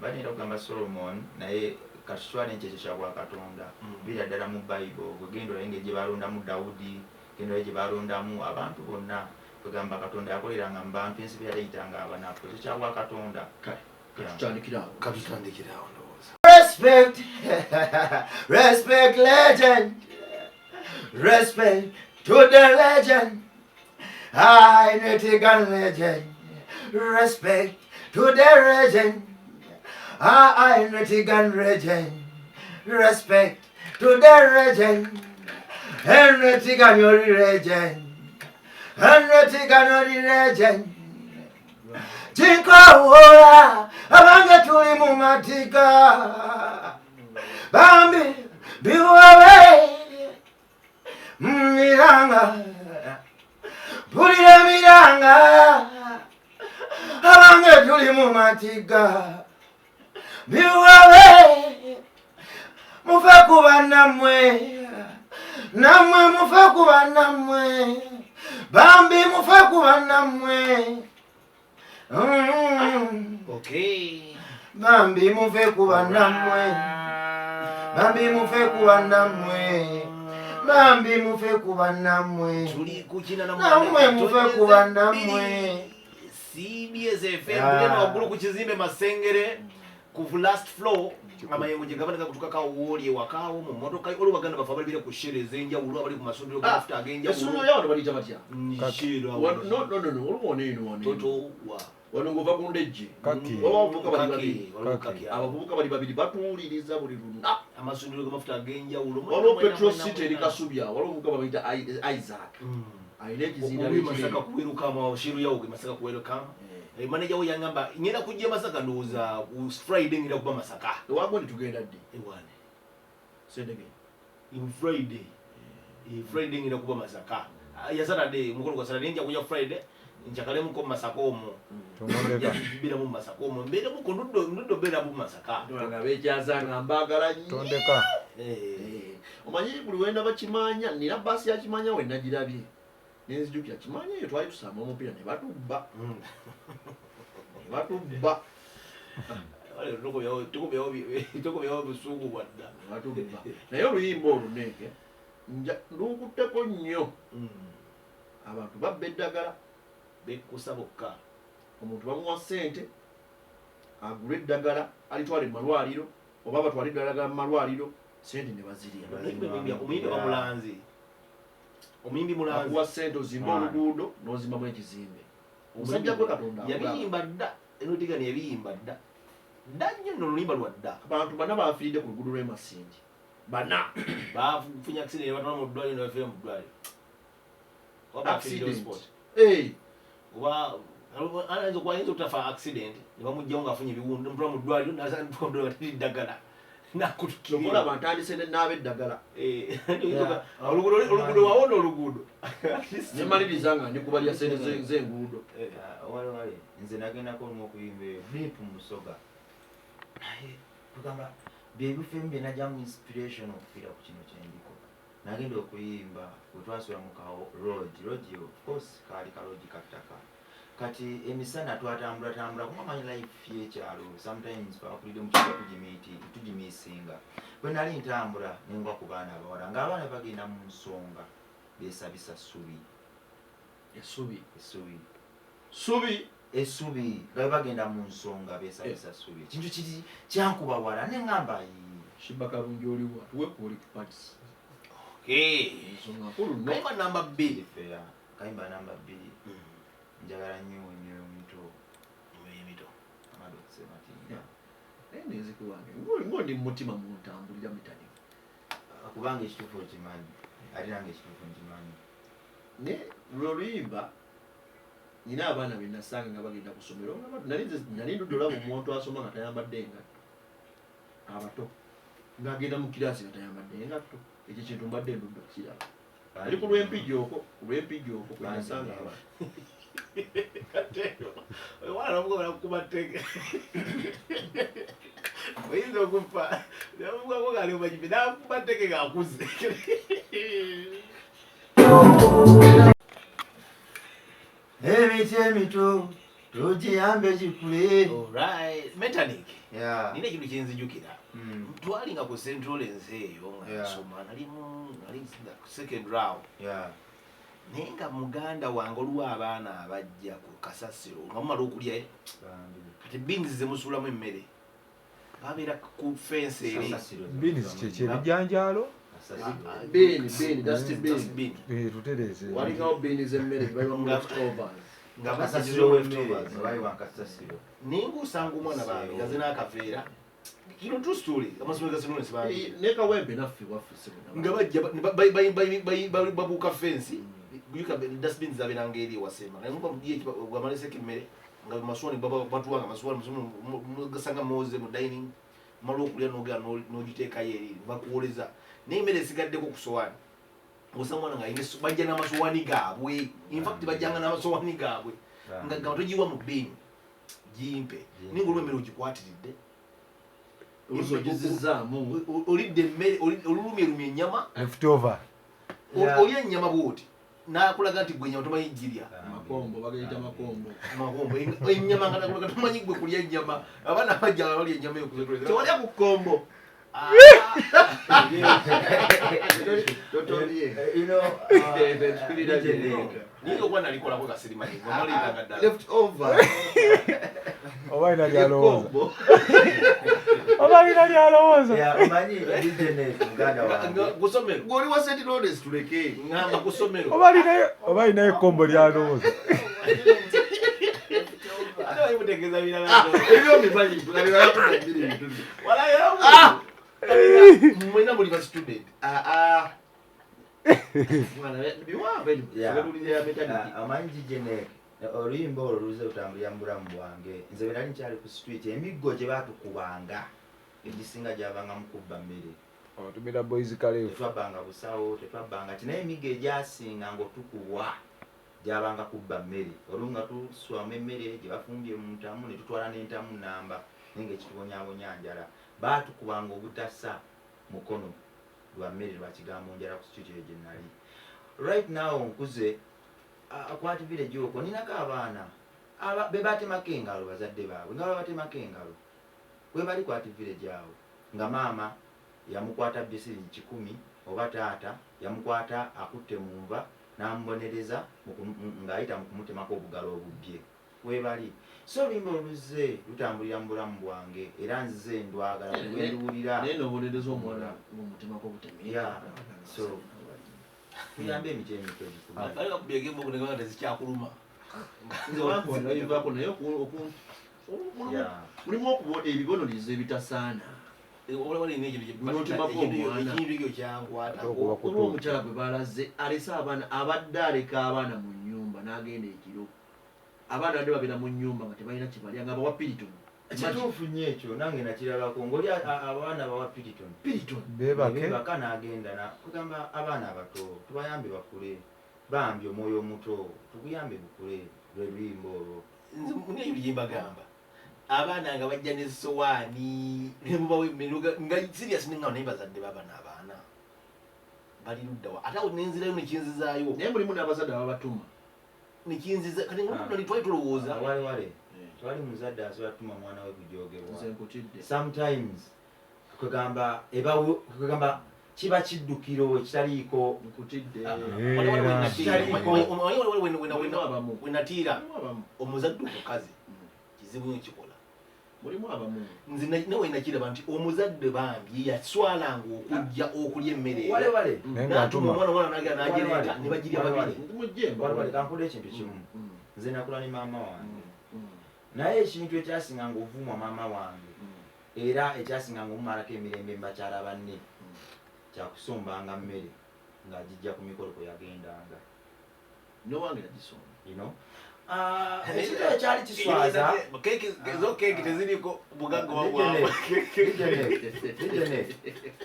balina okugamba Solomon naye katuswala enkyezo kya Bwakatonda bira ddala mu Bible gwegenda olaye engeri gye balondamu Dawudi genda olaye gye balondamu abantu bonna kwegamba Katonda yakoleranga mu bantu ensi bwe yaleyitanga abanafu ekyo kya Bwakatonda katutandikirawo ndowooza. Respect, respect legend, respect to the legend, Henry Tigen legend, respect to the legend, Henry Tigen legend, respect to the legend, Henry Tigen your legend, Henry Tigen your legend. Chikawora abange tuli mu matika bambi biwawe miranga pulira miranga abange tuli mu matika biwawe mufe kuba namwe mufe kuba namwe bambi mufe kuba namwe Okay. Bambi mufe kuba namwe Bambi mufe kuba namwe Bambi mufe kuba namwe Tuli kuchina na namwe mufe kuba namwe CBS FM kuleno wagulu ku kizimbe Masengere ku last floor amayengo gye gabanika kutuka woli wakawo mu motoka olu baganda bafa bali ku shereze enjawulo abali ku masundiro ga after agenja esuno yawo balija batya shiro no olubone ino toto wa wano ngova ku ndejje abavubuka bali babiri batuwuliriza buli luna amasundiro g'amafuta ag'enjawulo waliwo Petro City eri Kasubya waliwo omuvubuka bayita Isaac ayina ekizinda Masaka kuweruka amashiru yawo Masaka kuweruka manager we yangamba ngenda kujja Masaka ndowooza Friday ngenda kuba Masaka ewagondi tugenda ddi ewane sendege Friday Friday ngenda kuba Masaka ya Saturday mukolo kwa Saturday nja kuja Friday njakale muko Masaka omwo tumondeka bira mu Masaka omwo mbere muko ndudo bera mu Masaka ndwanga bejaza ngambagala tondeka omanyi buli wenda bakimanya nina basi ya kimanya we nagirabye nenzijukira kimanya eyo twali tusamba omupiira ne batubba tukubyawo busugu wadda batubba naye oluyimba oluneke lukutteko nnyo abantu babba eddagala bekusa bokka omuntu bamuwa ssente agula eddagala alitwale mu malwaliro oba batwale eddagala mu malwaliro ssente ne bazirya omuyimbi mulanzi akuwa ssente ozimba oluguudo n'ozimbamu ekizimbe omusajja gwe Katonda yabiyimba dda enotigani yabiyimba dda dda nnyo nno oluyimba lwa dda abantu bana bafiiridde ku luguudo lw'e Masindi bana bafunye accident ne batwala mu ddwaliro ne bafiira mu ddwaliro oba ayinza okutafa accident ne bamugjawo ng'afunye ebiwundu mutwala mu ddwaliro nasamuddwaliro batiri ddagala nakutukibola bantandise n'abe eddagala oluguudo wawona oluguudo nemaliriza nga ndikubalya sente z'enguudo wale nze nagendako olumu okuyimba eyo bipu musoga naye tugamba byebifo ebimu byenajjamu inspiration okufiira ku kino kyendiko nagenda okuyimba wetwasula mu ka rogi of course kaali kalogi kattaka kati emisana twatambula kumamanyi life y'ekyalo sometimes twakulidde mu kigo tugimiisinga bwe nali ntambula nengwa ku baana abawala ng'abaana bagenda mu nsonga besabisa ssubi essubi essubi nga bagenda mu nsonga beesabisa ssubi kintu kiri kyankuba wala ne ŋŋamba Shibaka bungi oliwa tuwe poliki parties ensonga nkulu no kayimba namba 2 fea kayimba namba 2 njagala nnyo emito amadokise matinga naye nenzikuwange ngondi mumutima muntambulira mitani kubanga ekituufu okimanyi ate nange ekituufu nkimanyi ne lwoluyimba nina abaana benasanga nga bagenda ku ssomero nali ndudolaba omuntu asoma nga tayambadde engatto abato ng'agenda mu kiraasi nga tayambadde engatto ekyo kintu mbadde ndudde okukiraba ali ku lw'empigi okwo kwenasanga abaana wana mugobera kukubatege oyinza okufa namugwako gali omanyibe nakubatege gakuze emiti emito tugiyambe gikule Metanik nina ekintu kyenzijukira twalinga ku Central ensi eyo nga nsoma nali second round naye nga muganda wange oluwa abaana abajja ku kasasiro nga mumala okulya kati beans zemusuulamu emmere babeera ku fensi eri beans kyebijanjaalo tutereze walingawo beeni z'emmere zibayiwa mu leftovers nga kasasiro w'emmere bayiwa kasasiro ninguusanga omwana bange nga zinakaveera kino true story amasomero gasinonesi bange nekawembe naffe waffe nga bajja babuuka fensi guyuka dustbins zabeeranga eri ewasema gamaleseko emmere nga maswani batuwanga maswani gasanga moze mu dining mala okulya nogera n'ogiteekayo eri bakuwoleza naye emmere esigaddeko ku sowaani osanga mwana nga bajja n'amasowaani gaabwe infact bajjanga n'amasowaani gaabwe nga togiwa mu bbeeni gimpe ninga olw'emmere ogikwatiridde ozogizizaamu olidde emmere olulumyerumya ennyama leftover olya ennyama bwoti nakulaga nti gwe ennyama tomanyi girya makombo bagayita makombo ennyama nga nakulaga tomanyi gwe kulya ennyama abaana bajja nga balya ennyama tewalya ku kkombo niye okuba nalikolako kasirimanyi ngamaliranga ddala oba ina lyalowooza oba ina lyalowooza omanyi muganda wange kusomero goli wa St. Lawrence tuleke ngamba kusomero oba ina ekkombo lyalowooza ate bayimutegeeza birala ebyo mimanyi mwena muli ba student amanyi gigene oluyimba olwo luze lutambulira mu bulamu bwange nze bwe nali nkyali ku street emiggo gye baatukubanga egisinga gyabanga mukubba mmere tumira boys kalefu tetwabbanga busawo tetwabbanga ti naye emiggo egyasinga ng'otukubwa gyabanga kubba mmere olwo nga tuswamu emmere gye bafumbye mu ntamu ne tutwala n'entamu namba naye ng'ekitubonyabonya njala baatukubanga obutasa mukono lwa mmere lwa kigambo njala ku street eyo gye nali right now nkuze akwati village okwo ninako abaana be batemako engalo bazadde baabwe nga babatemako engalo bwe bali kwati village awo nga maama yamukwata bisiringi 10 oba taata yamukwata akutte mu nva n'amubonereza ng'ayita mu kumutemako obugalo obubbye webali so oluyimba oluze lutambulira mu bulamu bwange era nzize ndwagala lwenduwulira naye nobonereza omwana mumutemako obutemi so tuyambe emiti emito gikubaaligakubyegembognegaa tezikyakuluma nzewaivako naye mulimu okuba ebibonolizo ebitasaana ekintu kyangwatako olwa omukyala gwe balaze alese abaana abadde aleka abaana mu nnyumba n'agenda ekiro abaana badde babeera mu nnyumba nga tebalina kibalya nga bawa Piriton kituufu nnyo ekyo nange nakirabako ng'oli abaana bawa Piriton bebaka n'agenda kugamba abaana abato tubayambe bakule bambi omwoyo omuto tuguyambe bukule lwe luyimba olwo niyo luyimba gamba abaana nga bajja n'essowaani nemubawa emmere nga serious nenga naye bazadde baabana abaana bali luddawa ate awo nenzirayo nekinzizaayo naye mulimu n'abazadde ababatuma nekinziza kati nali twali tulowooza wale twali muzadde asobola tuma mwana we kujoogebwa nze nkutidde sometimes kwegamba kiba kiddukiro ekitaliiko nkutidde wenatiira omuzadde omukazi kizibu nkikola mulimu abamu nze nawe nakiraba nti omuzadde bambi yaswalanga okujja okulya emmere natuma omwana nagira nagireeta ne bagirya babiri kankuda ekintu kimu nze nakula ne maama wange naye ekintu ekyasinganga ovumwa maama wange era ekyasinganga omumalako emirembe mubakyala banne kyakusombanga mmere ng'agijja ku mikolo kwe yagendanga nowange nagisomba ekito ekyali kiswaza ezo keeki teziriko bugagga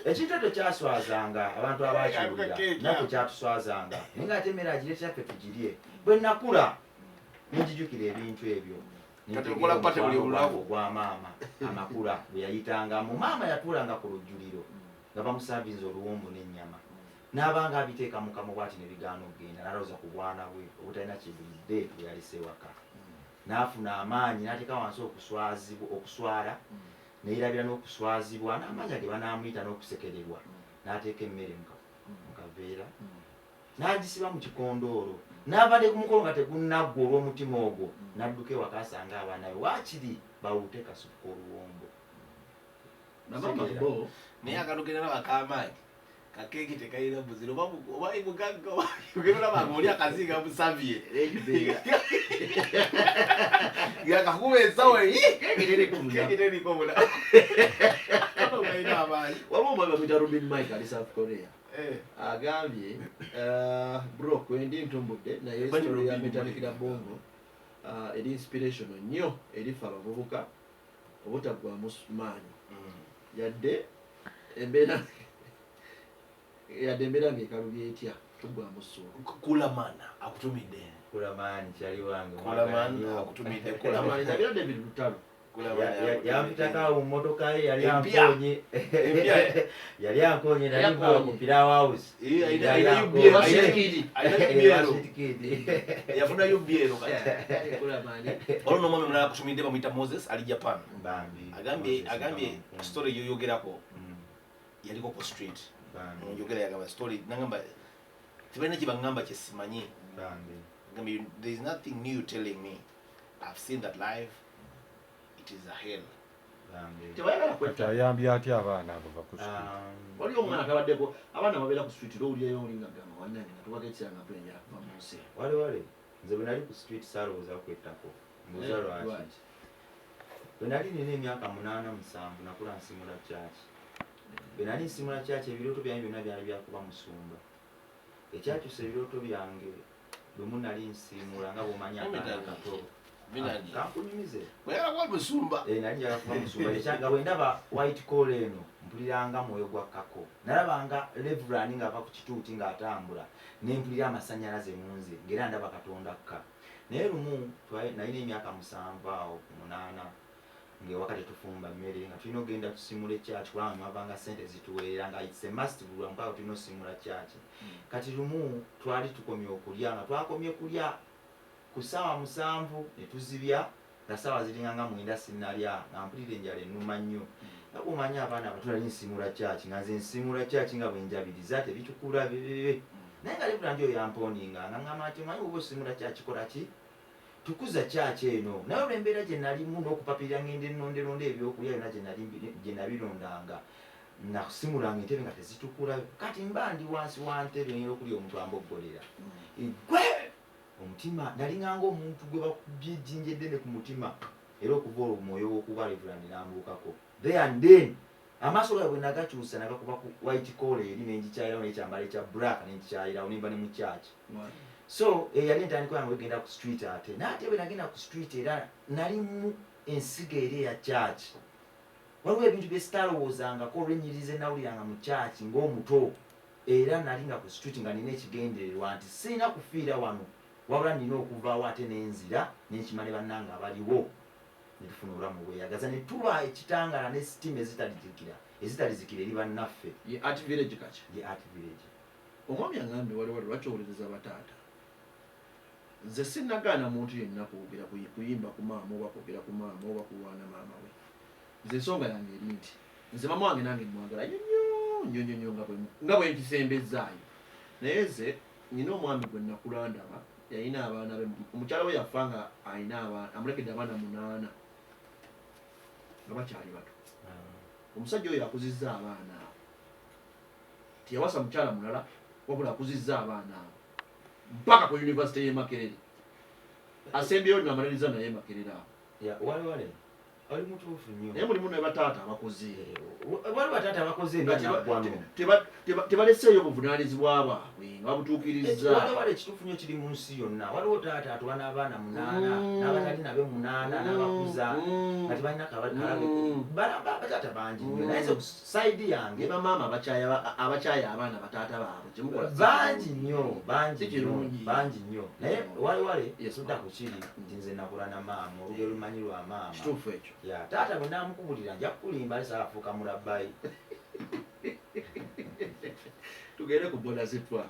ekintu ekyo kyaswazanga abantu abakiwulira nakyo kyatuswazanga naye ng'ate emmere agire kyaffe tugirye bwe nakula nenjijukira ebintu ebyo gwa maama amakula bwe yayitangamu maama yatuulanga ku lujjuliro nga bamusaavinza oluwombo n'ennyama n'abanga abiteeka mu kamwa bwati ne bigaana okugenda n'alowooza ku bwana bwe obutalina kibulidde bwe yalese ewaka n'afuna amaanyi n'ateeka wansi okuswala neerabira n'okuswazibwa n'amaanyi age banaamuyita n'okusekererwa n'ateeka emmere mu kaveera n'agisiba mu kikondoolo n'abadde ku mukolo nga tegunnaggwa olw'omutima ogwo n'adduka ewaka asanga abaana be waakiri bawute kasupu k'oluwombo naye akalugenda nabakamaanyi kakeeki tekalina muziro oba ibugagga ugenda banga oli akazinga musabye yakakuba ensawo keekiterikomuda waliwo omwami bamwita Robin Mike ali South Korea agambye bro kwendi ntumbudde naye story ya Metallica Bongo eri inspirational nnyo erifa abavubuka obutaggwamu maanyi yadde embeera ng'ekalubya etya tuggwamu ssuubi kulamana akutumidde kulamaani kyali wange kulamana akutumidde kulamani nabira David Lutalo yampitakawo mu motoka ye yali ankonye naliva ku Pilawo House yafunayo byero olwo nomwami mulala akutumidde bamwita Moses ali Japan agambye story yoyogerako yaliko ku street njogera yagamba story nagamba tibalina kyebaŋŋamba kyesimanyi there is nothing new telling me I've seen that live it is a hell ayambye atya abaana abo bakusu waliwo omwana atabaddeko abaana babeera ku street lowulirayo oli ngagamba wannange natuwaka ekiranga kulenjera kuva mu nsi wale nze bwe nali ku street saalowooza kwettako mbuuza lwaki bwe nali nina emyaka 8-7 nakula nsimula kyaki bwe nali nsimula kyaki ebirooto byange byonna byali byakuba musumba ekyakyusa ebirooto byange lumu nali nsiimula nga bw'omanya akaana kato kankunyumize nali njala kuba musumba ekyanga bwe ndaba white collar eno mpuliranga mwoyo gwa kako nalabanga Reverend ng'ava ku kituuti ng'atambula nempulira amasannyalaze munze ng'era ndaba Katonda kka naye lumu nalina emyaka 7 awo 8 ng'ewaka tetufumba mmere nga tulina ogenda tusimula ekyaki kubanga mwavanga ssente zituweerera nga it's a must buli mpaka tulina osimula kyaki kati lumu twali tukomye okulya nga twakomye kulya ku ssaawa 7 ne tuzibya nga ssaawa ziringanga 9 sinnalya nga mpulira enjala ennuma nnyo nga bw'omanya abaana abato nali nsimula kyaki nga nze nsimula kyaki nga bwe njabiriza tebitukula bebebe naye nga Reverend oyo yamponinga nga ŋŋamba nti manyi oba osimula kyaki kola ki tukuza kyaki eno naye olw'embeera gye nalimu n'okupapirira ngende ennonderonde ebyokulya byonna gye nabirondanga nasimulanga entebe nga tezitukula kati mba ndi wansi wa ntebe ey'okulya omuntu amboggolera gwe omutima nalinganga omuntu gwe bakubye ejjinja eddene ku mutima era okuva olwo omwoyo w'okuba Reverend n'ambuukako there and then amaaso gawe bwe nagakyusa nagakuba ku white collar eri nenjikyayirawo n'ekyambalo ekya black nenjikyayirawo nemba ne mu kyaki so yali entandiko yange egenda ku street ate naate bwe nagenda ku street era nali mu ensigo eri eya kyaki waliwo ebintu bye sitalowoozangako olw'ennyiriza enawuliranga mu kyaki ng'omuto era nali nga ku street nga nina ekigendererwa nti sirina kufiira wano wabula nina okuvaawo ate n'enzira n'enkima ne bannanga abaliwo netufuna obulamu bweyagaza ne tuba ekitangala ne sitimu ezitalizikira eri bannaffe ye Art Village kaki ye Art Village omwami aŋŋambye waliwo lwaki owuliriza bataata nze sinnagaana muntu yenna kwogera kuyimba ku maama oba kwogera ku maama oba kulwana maama we nze ensonga yange eri nti nze maama wange nange mwagala nnyo nnyo nga bwe ntisembezaayo naye ze nina omwami gwe nakulandaba yalina abaana be omukyala we yafa nga alina abaana amulekedde abaana 8 nga bakyali bato omusajja oyo akuzizza abaana abo tiyawasa mukyala mulala wabula akuzizza abaana abo mpaka ku yunivasite y'e Makerere asembyeyo namaliriza naye Makerere awo wale ali mutuufu nnyo naye mulimu ne bataata abakozi wali bataata abakoze ebyanaggwano tebaleseeyo buvunaanyizibwa bwabwe nga babutuukiriza wale ekituufu nnyo kiri mu nsi yonna waliwo taata atwala n'abaana 8 n'abatali nabe 8 n'abakuza kati balina kalabe bataata bangi nnyo naye ze sayidi yange ne bamaama abakyaya abaana bataata baabwe kyemukola bangi nnyo bangi nnyo naye wale sudda ku kiri nti nze nakula na maama olugero lumanyi lwa maama kituufu ekyo taata bwe namukubulira nja kukulimba alisaafuuka mulabbayi tugende ku boda zetwa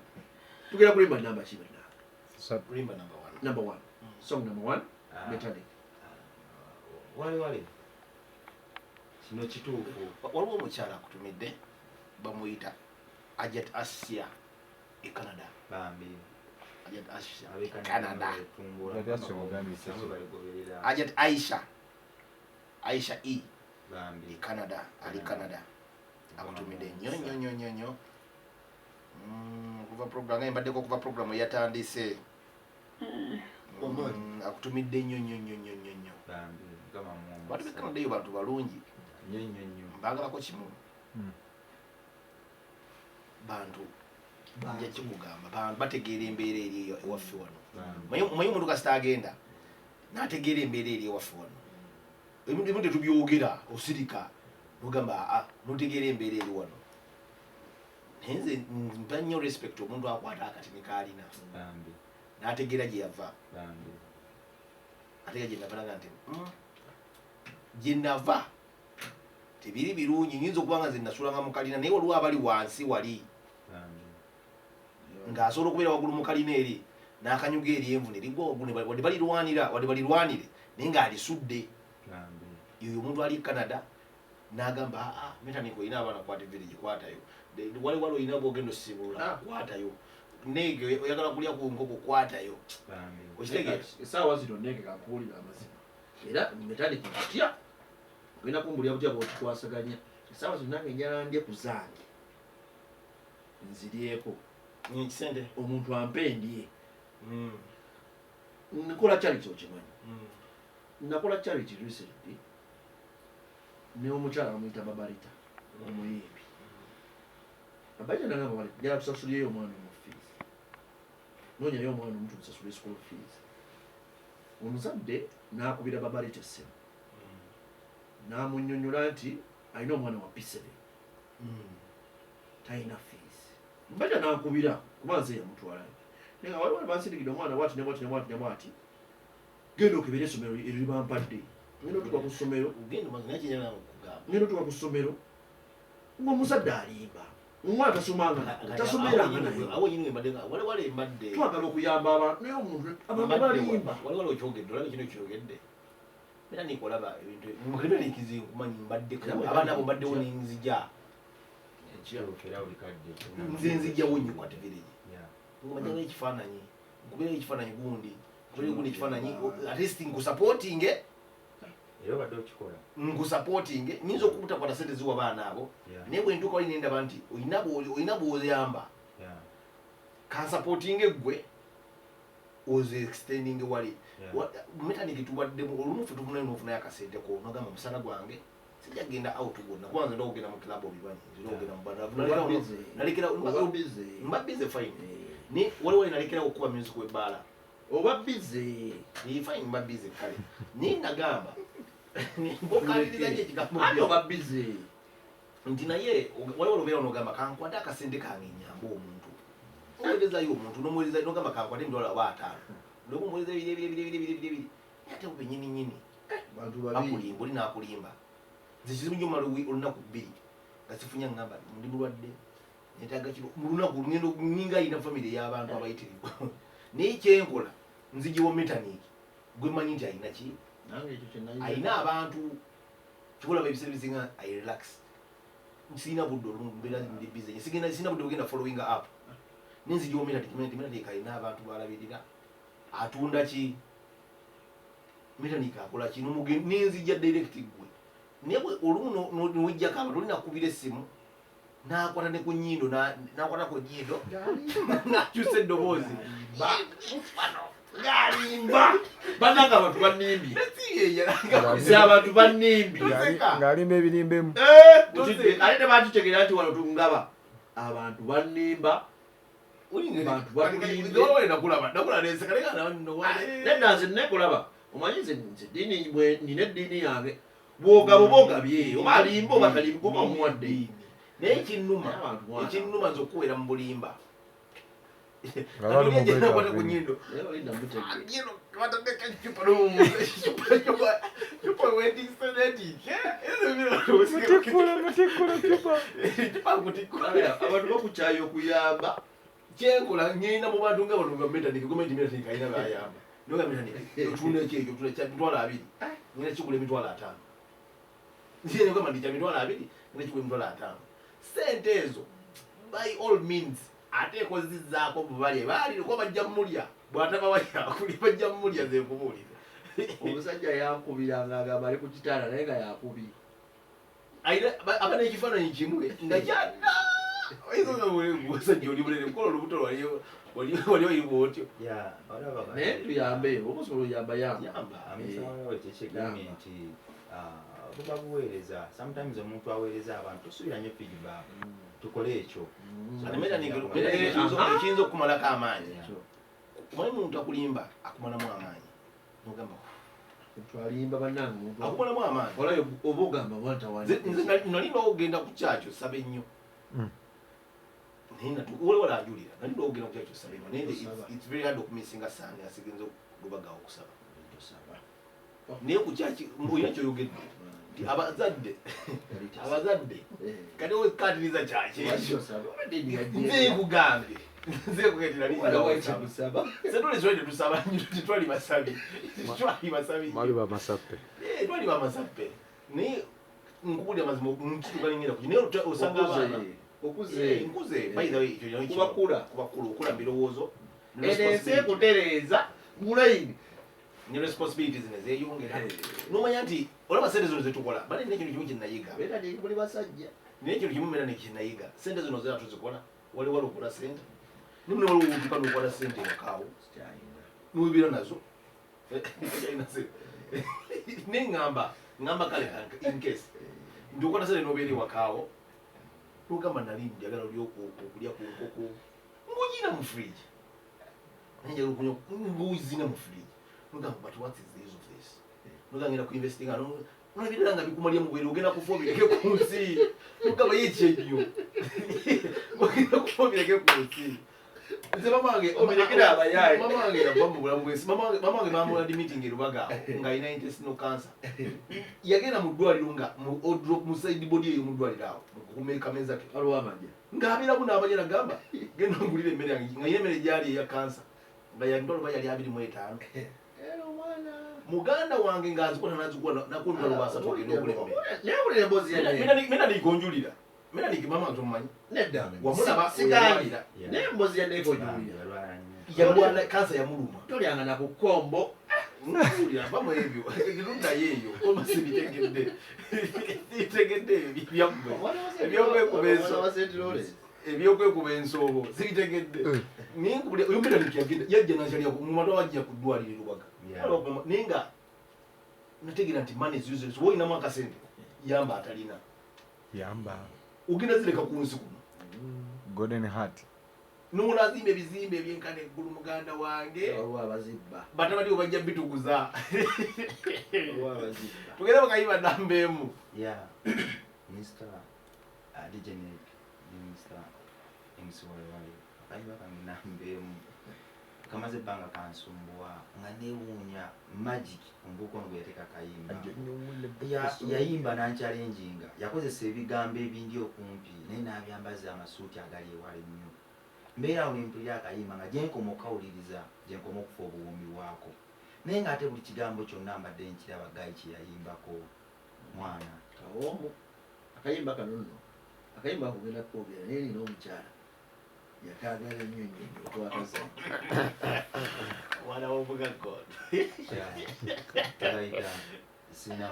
tugenda kulimba namba ki Rimba number 1 song number 1 Metallic wale kino kituufu waliwo omukyala akutumidde bamuyita Ajat Asia e Canada bambi Ajat Asia Canada Ajat Aisha E bambi Canada ali Canada akutumidde nnyo kuva program embaddeko kuva program yatandise akutumidde nnyo bambi kama bantu be Canada yo bantu balungi nnyo mbagalako kimu bantu nja kikugamba bantu bategeera embeera eri ewaffe wano manyi omuntu kasita agenda n'ategeera embeera eri ewaffe wano ebimu tetubyogera osirika nogamba notegeera embeera eri wano naye nze mpa nnyo respect omuntu akwata akatini kaalina n'ategeera gye yava ategeera gye navalaga nti gye nava tebiri birungi nyinza okubanga nze nasulanga mu kalina naye waliwo abali wansi wali ng'asobola okubeera waggulu mu kalina eri n'akanyuga eryenvu ne ligwa waggulu wadde balirwanire naye ng'alisudde yoyo omuntu ali Canada n'agamba Metallic olina abaana kwata village kwatayo wali olina bwogenda osibula kwatayo nege oyagala kulya ku nkoko kwatayo okitegeera essaawa zino nege kakuwulira amazima era Metallic kutya ogenda kumbulira butya bwotukwasaganya essaawa zino nange njala ndye ku zange nziryeko kisente omuntu ampendye nkola charity okimanyi nakola charity recently ne omukyala amuyita Babarita omuyimbi abaita nagamba bali njala tusasulireyo omwana mu fees nonyayo omwana omuntu musasule school fees omuzadde n'akubira Babarita essimu n'amunnyonnyola nti alina omwana wa P7 talina fees baita n'ankubira kuba nze yamutwalayo naye nga waliwo bansindikidde omwana bwati nebwati genda okebera essomero eribampadde ngenda otuka ku ssomero ng'omuzadde alimba omwana tasomeranga naye twagala okuyamba abantu naye omuntu abantu balimba waliwo okyogedde olabye kino kyogedde era nikolaba ebintu mukirina nikizibu kumanyi mbaddeko abaana abo mbaddewo nenzija nze nzijjawo nnyo kwate village ngomajjawo ekifaananyi nkubeerawo ekifaananyi gundi nkubeerawo gundi ekifaananyi at least nkusupportinge era obadde okikola nkusupportinge nyinza okubutakwata sente ziwa baana abo naye bwe ntuuka wali nendaba nti olina bw'oyamba kansupportinge ggwe oze extending wali Metallic tubaddemu olumu ffe tufunayo n'ofunayo akasente ko nogamba omusana gwange sijja genda out gwonna kubanza nda okugenda mu club obimanyi nzira okugenda mu mba busy fine ni waliwo nalekerawo okuba music webbaala oba busy fine mba busy kale ni nagamba mbokaliriza nyo ekigambo oba busy nti naye waliwo olubeera nogamba kankwate akasente kange nyamba omuntu owerezayo omuntu nomuwerezayo nogamba kankwate $5 nomuwerezayo biri ate ube nyininyini akulimba oli nakulimba nze kizibu nnyo mala olunaku 2 nga sifunya ngamba ndi mulwadde netaga kiro mu lunaku ngendo ninga ayina family y'abantu abayitirivu naye kyenkola nzigiwo Metallic gwe manyi nti ayina ki ayina abantu kikolaba ebiseera bisinga ay relax sina budde olumbera ndi busy sina budde kugenda following up ninzi jomera tikimenti kalina abantu balabirira atunda ki metanika akola ki ninzi ja direct gwe nebwe olumu nojja kaba tulina kubira essimu nakwata ne ku nnyindo nakwata ku nnyindo nakyusa eddobozi galimba bananga abantu banimbi abantu banimbi ng'alimba ebirimbemu ate batutegera nti wano tungaba abantu banimba abantu banimbi nenanze nekulaba omanyi nze ddiini nina eddiini yange bwogabye obalimba obatalimba kuba omuwadde naye ekinnuma nze okuwera mu bulimba abantu bakukyayo okuyamba kyenkola nyina mu bantu nga bano gavumenti bayamba otunda ekyekyo emitwalo 2 nina kigula emitwalo 5 nzienegamandija emitwalo 2 nina kigula emitwalo 5 sente ezo by all means ate ekozizzaako bubali baaliriko bajja mulya bw'atabawa yakuli bajja mulya zenkubuulira omusajja yankubiranga agamba ali ku kitaala naye nga yakubi aba n'ekifaananyi kimwe nga kyadda omusajja oli bulere mukola olubuto wali oyiwa otyo naye tuyambe okusobola oyamba yamba kyekigambye nti buba buweereza sometimes omuntu aweereza abantu tosuubira nnyo feedback tukole ekyo ekiyinza okukumalako amaanyi omanyi muntu akulimba akumalamu amaanyi nogamba twalimba bannange akumalamu amaanyi olayo oba ogamba nalina okugenda ku kyakyo saba ennyo walanjulira nalina okugenda ku kyakyo saba ennyo naye it's very hard okumisinga saani asigenza okubagawo okusaba naye ku kyaki olina kyoyogedde abazadde kati wekatiriza kyakekyo nze kugambye tusaba tetwali basabi mwali bamasappe naye nkubulya mazima nkitugalengera kuki naye osanga abaana nkuze kubakula okula mbirowoozo enensi ekutereeza mulayini ne responsibilities nezeyongera nomanya nti olaba sente zino zetukola bale nina ekintu kimu kyenayiga buli basajja naye ekintu kimu mera nekyenayiga sente zino zera tuzikola wali okola sente nimune wali owutuka nokola sente wakaawo nowibira nazo neŋŋamba kale incase nti okola sente nobeera wakaawo nogamba nali njagala oli okulya ku nkoko ng'ogina mu fridge nanjagala okunywa ng'ozina mu fridge nogamba but what is the use of this nogangenda ku investing nolabirira nga bikumalya mubwere ogenda kufa obireke ku nsi nogamba yekyennyo ogenda kufa obireke ku nsi nze mamange mamange yava mu bulamu bwensi mamange bamuladi meeting erubaga nga alina intestinal cancer yagenda mu ddwaliro nga mu side body eyo mu ddwaliro awo kumekameza ke alwamaja ng'abiramu n'amanya nagamba genda ngulira emmere yange nga yina emmere gyali eya cancer nga yandolba yali 25 muganda wange ngazikona nazikona nakundwa lubasa tugenda okulemmere mena nigonjulira mena nikimama tumanyi nedda wamulaba siganyira nembozi yanegonjulira yalwala kansa yamuluma tolyanga nakukombo bamwe ebyo ekirunda yeeyo koma sibitegedde ebyokwekuba ensoobo sibitegedde oyombera nikyagenda yajja nakyalya mumata wajja kuddwalira erubaga naye nga nategeera nti money is useless wowe olinamu akasente yamba atalina yamba ogenda zireka ku nsi kuno golden heart n'olazimba ebizimbe ebyenkana eggulu muganda wange batabali obajja bituguza tugenda bakayiba namba emu akayiba kange namba emu kamaze ebbanga kansumbuwa nga newuunya magic ombuuko ono gweyateeka kayimba yayimba nankyalenjinga yakozesa ebigambo ebindi okumpi naye nabyambaza amasuuti agali ewala ennyo mbeera awo nempulira akayimba nga gyenkoma okukawuliriza gyenkoma okufa obuwumbi bwako naye ng'ate buli kigambo kyonna mbadde nkiraba gayi kyeyayimbako mwana akayimba kano nno akayimba kugenda kwogera naye nina omukyala yakagala nnyo nnyo okwakaza Mwana w'ovuga God. Sina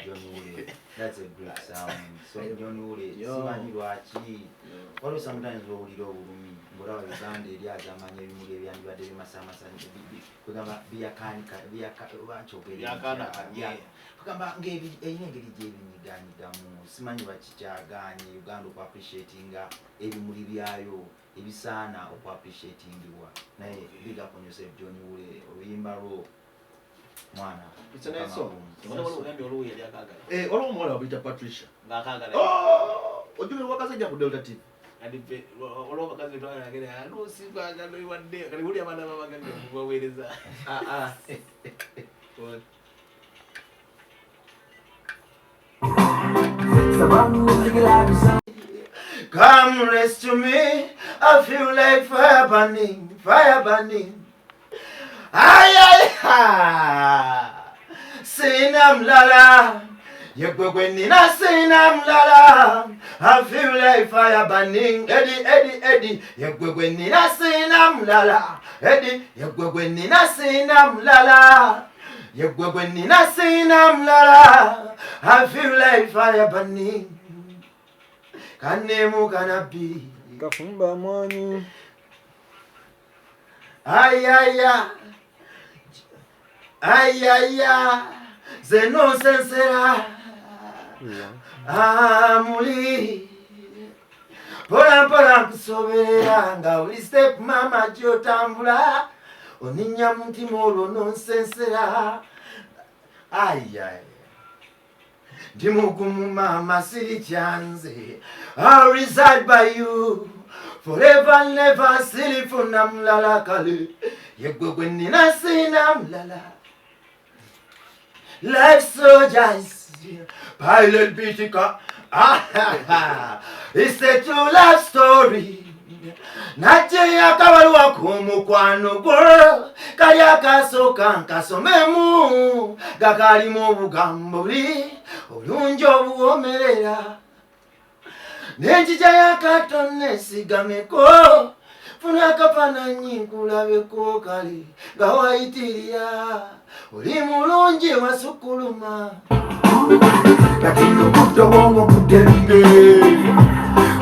John Woolley. That's a great sound. So John Woolley, simanyi lwaki. Waliwo sometimes owulira obulumi ng'olaba Uganda eri azamanyi ebimuli ebyandibadde bimasamasanya kugamba kugamba ng'erina engeri gy'ebinyiganyigamu simanyi bakikyaganye Uganda okwapreciatinga ebimuli byayo ebisaana okwapreciatingibwa naye big up on yourself John Woolley oluyimba lwo mwana it's a nice song Waliwo omuwala wabuyita Patricia ng'akaagala. ojjukira wakazajja ku Delta TV Waliwo abakazi twagala n'osikwagala wadde kati buli abaana babaganda kubaweereza. Come rescue me, I feel like fire burning, fire burning. Ay, ay, ay. Sina mlala, yegwegwe nina sina mlala. I feel like fire burning, Eddie, Eddie, Eddie. Yegwegwe nina sina mlala, Eddie. Yegwegwe nina sina mlala. Yegwegwe nina sina mlala. I feel like fire burning. Kanemu kanabi Kafumba mwanyi. Ayaya Ayaya Zeno sensera Amuli Pola pola kusobera nga uli step mama jotambula Oninya mutima olwo nonsensera Ayaya Dimugumu mama siri chanze I'll reside by you forever and never silifuna mlala kale Yegwegwe nina sina mlala Life soldiers Pilot Bitika It's a true life story Nache yakabaluwa kumukwano gwo Kali akasoka nkasomemu Gakali mu bugambuli Olungi obuwomerera Nenjija yakatone sigameko Funa akafananyi nkulabeko kali Gawayitirira Oli mulungi wasukuluma Katino kuto wongo kutembe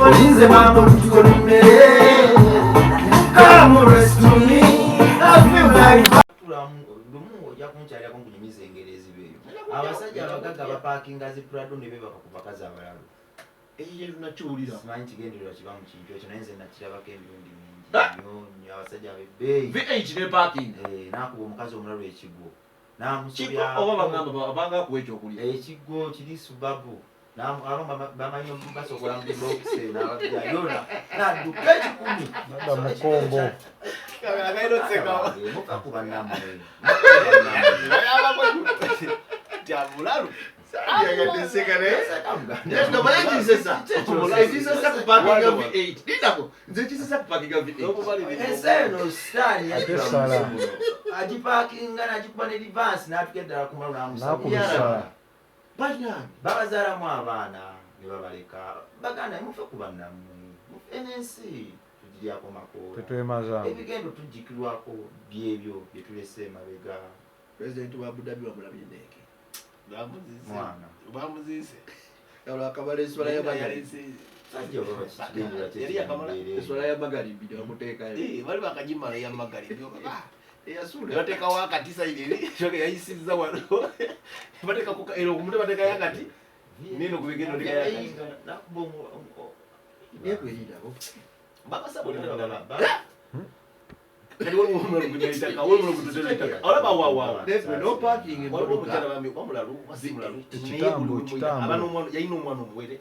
Olinze mambo tukolumere Come rescue me I feel like lumu ojja kunkyalirako nkunyumiza engeri ezibeeyo abasajja abagagga bapaakinga zi Prado ne bebaka ku bakazi abalala ekiye tunakiwulira simanyi kigendererwa kiba mu kintu ekyo naye nze nakirabako emirundi mingi nnyo abasajja abebbeeyi V8 ne parking n'akuba omukazi omulalu ekigwo Chico oba bagamba abanga kuwa ekyokulya ekigwo kiri subabu bamanyi basokola mu bokise n'ababya yona nadduka ekikumi Nada mukongo. mukakuba nammwe Tyamulalu. enseno sitaani agipakinga n'agikuba ne divansi n'atuka eddala kumalu n'amusabira babazaalamu abaana ne babaleka baganda mufe ku bannammwe mufe n'ensi tugiryako makoola Tetwemazamu. ebigendo tujjukirwako byebyo bye tulese emabega President wa Abu Dhabi wamulabye neeke mwana Bamuziise. akabala eswala y'amagali sajja oba kigendera eswala y'amagali bidi wamuteekayo Bali bakagimala ey'amagali. Bateekawo akati sayidi eri. Shoke yayisizza wano. Bateekako ero ku mutwe bateekayo akati. Nino ku bigendo nekwerinabo bakasabulira kati waliwo omulalu gwenaitaka waliwo omulalu gwenaitaka olaba wawawa no parking waliwo omukyala bambi wamulalu wasimulalu yalina omwana omuwere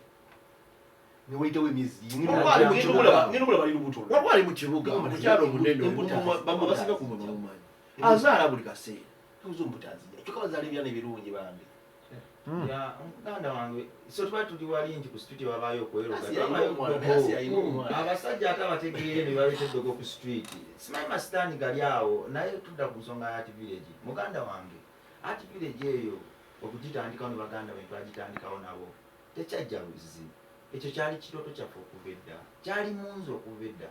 newayitawo emyezi ngenobulaba ali lubuto wali mu kibuga omukyala omunene basinga kumamalumanyi azaala buli kaseera tuzo mbutazinya kyokka bazaala ebyana ebirungi bambi ya muganda wange so tuba tuli wali nti ku street wabaayo okweroga abasajja ate abategeere ne baleeta eddogo ku street simanyi masitaani gali awo naye tudda ku nsonga ya Art Village muganda wange Art Village eyo okugitandikawo ne baganda be twagitandikawo nabo tekyajja luzi ekyo kyali kirooto kyaffe okuva edda, kyali munzi okuva edda,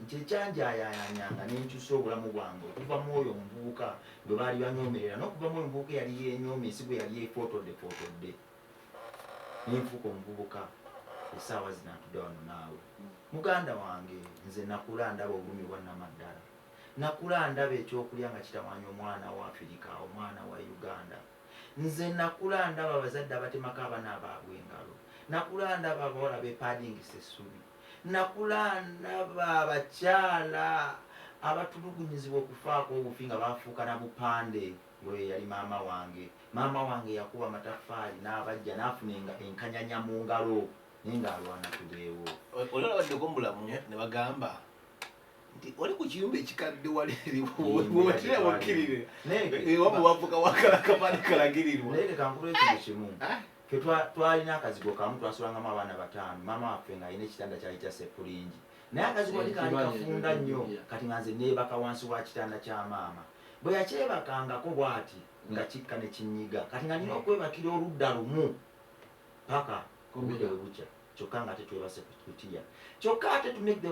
kyekyanjayayanyanga nenkyusa obulamu bwange okuva mu oyo omuvubuka gwe baali banyomerera n'okuva mu oyo omuvubuka yali yenyooma ensi gwe yali yefootodde nenfuuka omuvubuka essaawa zino atudde wano naawe. Muganda wange, nze nakula ndaba obulumi bwa Namaddala, nakula ndaba ekyokulya nga kitawaanya omwana wa Afirika, omwana wa Uganda. Nze nakula ndaba abazadde abatemako abaana baabwe engalo, nakula ndaba abawala bepaadingisa essubi, nakula ndaba abakyala abatulugunyizibwa okufaako obufi nga bafuuka na bupande. Lwe yali maama wange. Maama wange yakuba amataffaali n'abajja n'afuna enkanyanya mu ngalo naye ng'alwana tubeewo. Oli olabaddeko mu bulamu ne bagamba nti oli ku kiyumba ekikadde wali eriwotera wakkirire wabwe wavuka wakalakapaali kalagirirwa. Naye leka nkubula ekintu kimu. Ffe twalina akazigo kamu twasulangamu abaana 5. Maama waffe ng'alina ekitanda kyali kya seppulingi. Naye akazigo ali kaali kafunda nnyo kati nga nze neebaka wansi wa kitanda kya maama. Bwe yakyebakangako bw'ati nga kikka ne kinyiga kati nga nina okwebakira oludda lumu paka obudde bwe bukya kyokka nga tetwebase kutiya kyokka ate to make the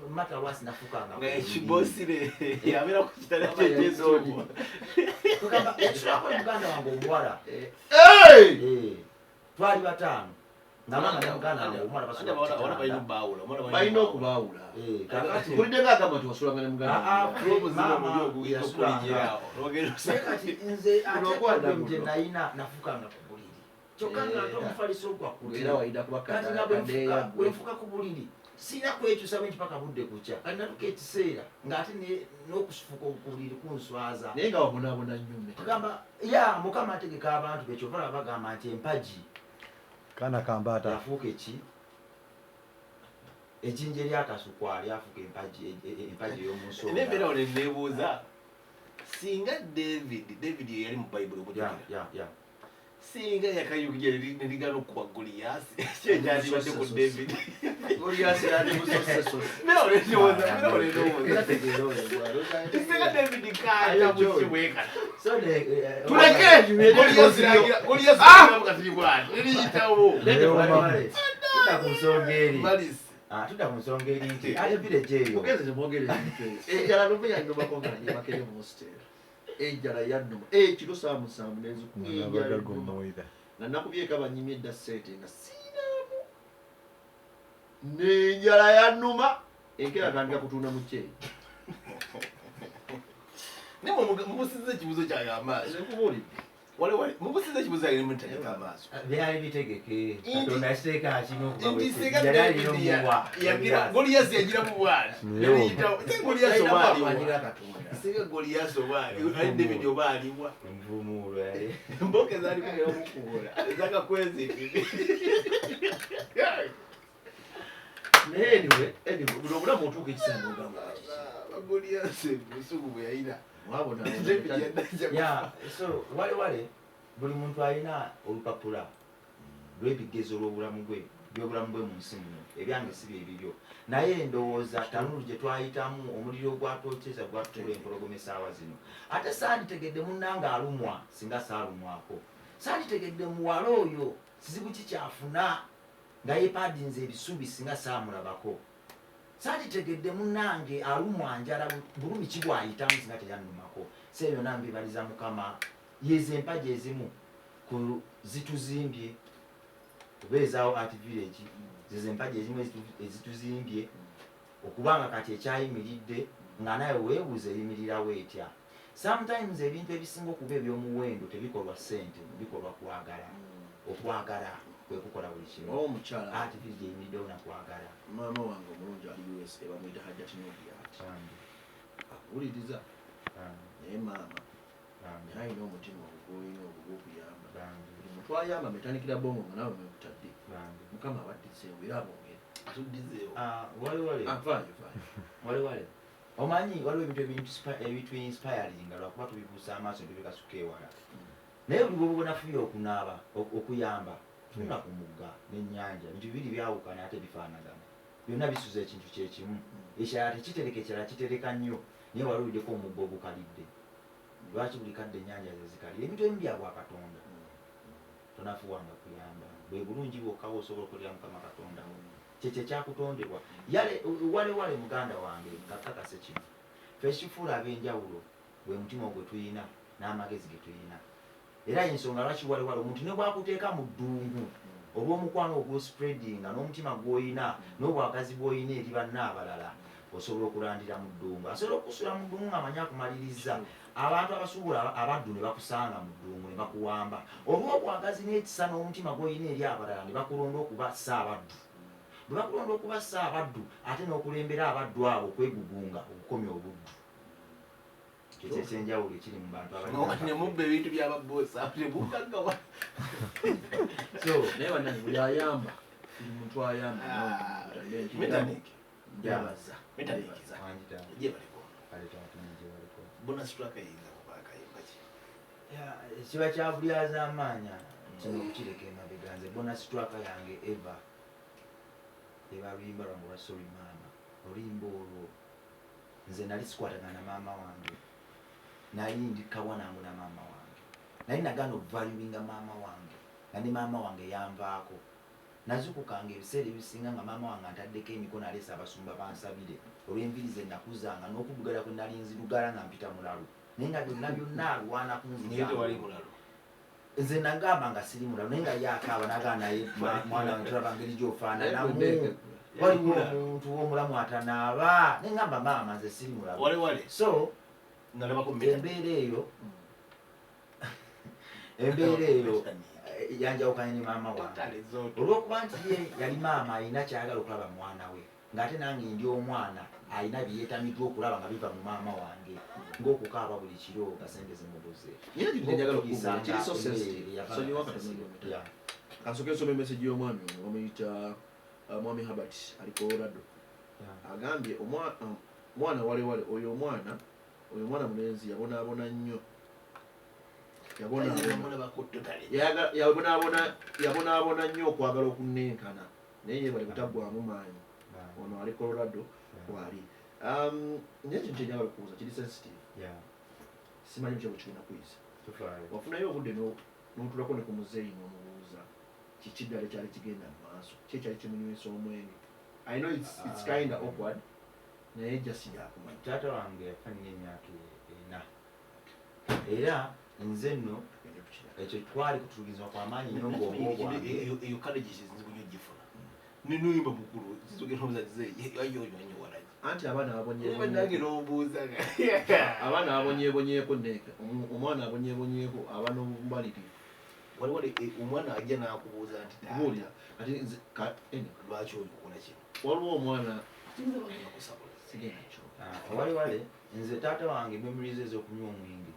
matter worse nafukanga ekibosire yabeera ku kitanda kyekyezobo tugamba ekirako muganda wange omuwala twali 5 namama ne muganda wange omuwala balina okubaawula kulidde ng'agamba nti wasulanga ne muganda kati nze ate nje nayina nafukanga ku buliri kyokka nga nti omufaliso gwakati nga bwenfuka ku buliri sina kwekyusa bwe nti paka budde kukya kati natuka ekiseera ng'ate n'okusufuka ku buliri kunswaza naye nga wabonaabona nnyo tugamba mukama ategeka abantu be kyova bagamba nti empaji kana kambata yafuuka eki ejjinja eryakasukwali afuuka empaji ey'omunsonga. N'embeera wano neebuuza singa David yali mu Bayibuli obugira singa yakayuukija ne ligana okuba Goliaasi kyekyandibadde ku David. Goliaasi yali musosesose singa David kaaya mukibwekana tuleke Goliaasi mukatiri bwati eriyitawo tudda ku nsonga eri nti ate village eyo mugeze temwogere ebintu ebyo enjala lumu yannumako nga ndyebakere mu hostel enjala yannuma ekiro 7 nabagagomoira nga nakubyeko abanyimye edda sente nga siiraamu n'enjala yannuma enkera tandika kutunda mu kyeyi naye mumusiza ekibuzo kyayo amaaso nekubuulidde mumusiza ekibuzo kyayo mutegeka amaaso byali bitegeke katonda kiteeka kino nti singa David Goliaasi yagira mu bwati eriyitawo Goliaasi oba aliwa singa Goliaasi oba ali David oba aliwa envumuulo mboka ezaali kugera mukuula ezakakwezi naye buno obulamu otuuka ekiseera nogamba Goliaasi busugu bwe yayina mwabona so wale buli muntu alina olupapula lw'ebigezo olw'obulamu bwe byobulamu bwe mu nsi muno ebyange si byebiryo naye ndowooza tanulu gye twayitamu omuliro gwatwokyeza gwatutula empologoma essaawa zino ate saanditegedde munnange alumwa singa saalumwako saanditegedde muwala oyo kizibu kikyafuna nga yepaadinze ebisubi singa saamulabako saanditegedde munnange alumwa njala bulumi kibwayitamu singa teyannumako seeyo nambibaliza Mukama yezo empaji ezimu zituzimbye kubeezaawo art village zezo empaji ezimu ezituzimbye okubanga kati ekyayimiridde nga nawe weebuuza eyimirirawo etya. Sometimes ebintu ebisinga okuba ebyomuwendo tebikolwa ssente bikolwa okwagala kwe kukola buli kimu. Omukyala art village eyimiriddewo nakwagala. Maama wange omulungi ali USA bamuyita Hajjati Nubiat awuliriza naye maama naye alina omutima ogulina ogw'okuyamba buli muntu ayamba metandikira bongo nga nawe mwekutadde Mukama abaddizeewo era abongere atuddizeewo wale omanyi waliwo ebintu ebitu inspiring lwakuba tubibuusa amaaso tubikasuka ewala naye buli bwobunafuye okunaaba okuyamba tunula ku mugga n'ennyanja bintu bibiri byawukana ate bifaanagana byonna bisuza ekintu kyekimu ekyala tekitereka ekirala kitereka nnyo naye waliwuddeko omugga ogukalidde lwaki buli kadde ennyanja zezikalire ebintu ebimu bya Bwakatonda tonafuwanga kuyamba bwe bulungi bwokka bw'osobola okulira Mukama Katonda kyekyo kyakutondebwa wale muganda wange kakakase kino ffe ekifuula ab'enjawulo bwe mutima gwe tulina n'amagezi ge tulina era ensonga lwaki wale omuntu ne bwakuteeka mu ddungu olw'omukwano ogw'ospreadinga n'omutima gw'olina n'obwagazi bw'olina eri banna abalala osobola okulandira mu ddungu asobola okusula mu ddungu ng'amanyi akumaliriza abantu abasuubula abaddu ne bakusanga mu ddungu ne bakuwamba olw'obwagazi n'ekisa n'omutima gw'olina eri abalala ne bakulonda okuba saabaddu bwe bakulonda okuba saabaddu ate n'okulembera abaddu abo okwegugunga okukomya obuddu kyekyo ekyenjawulo ekiri mu bantu nemubba ebintu by'ababoosa nebugaggawa so naye bannange buli ayamba buli muntu ayamba metanike njabaza metanikiza gye baliko bona situaka yinza kuba akayimba ki kiba kyabulyaza amaanya kino okukireka emabega nze bona situaka yange eva eba luyimba lwange olwa sori maama oluyimba olwo nze nali sikwatagana na maama wange nali ndi kawanangu na maama wange nali nagana okuvaluinga maama wange nga ne maama wange yanvaako nazukukanga ebiseera ebisinga nga maama wange antaddeko emikono aleesa abasumba bansabire olw'enviri ze nakuzanga n'okudugala kwe nali nzidugala nga mpita mulalu naye nga byonna alwana kunzizanga nze nagamba nga siri mulalu naye nga yakaaba nagamba naye mwana wange tulaba ngeri gy'ofaananamu waliwo omuntu w'omulamu atanaaba naye ngamba maama nze siri mulalu so embeera eyo yanjawukanye ne maama wange olw'okuba nti ye yali maama alina kyayagala okulaba mwana we ng'ate nange ndi omwana alina byeyeetamiddwa okulaba nga biva mu maama wange ng'okukaaba buli kiro nga sente zimubuze kansoke nsoma emesegi y'omwami ono bamuyita mwami Habert ali Colorado agambye omwana walewale oyo omwana mulenzi yabonaabona nnyo yabonaabona nnyo okwagala okunnenkana naye ye bali butaggwamu maanyi ono ali Colorado wali naye kintu kyenjagala okubuuza kiri sensitive simanyi mukyabo kigenda kuyisa wafunayo obudde n'otulako ne ku muzeeyi n'omubuuza kiki ddala ekyali kigenda mu maaso ki ekyali kimunywesa omwenge I know it's kind of awkward naye just yakumanya taata wange yafanira emyaka 4 era nze nno ekyo twali kutulugizibwa kwamaanyi nnyo ng'obwo bwange eyo kale gisinzi bunyo gifuna ninuyimba mukulu zizogera omuzazizeeyoyoyo walaji anti abaana abaana babonyeebonyeeko neke omwana abonyeebonyeeko aba n'obumalirivu waliwali omwana ajja n'akubuuza nti buulya kati lwaki olikola kino waliwo omwana waliwale nze taata wange memories ez'okunywa omwenge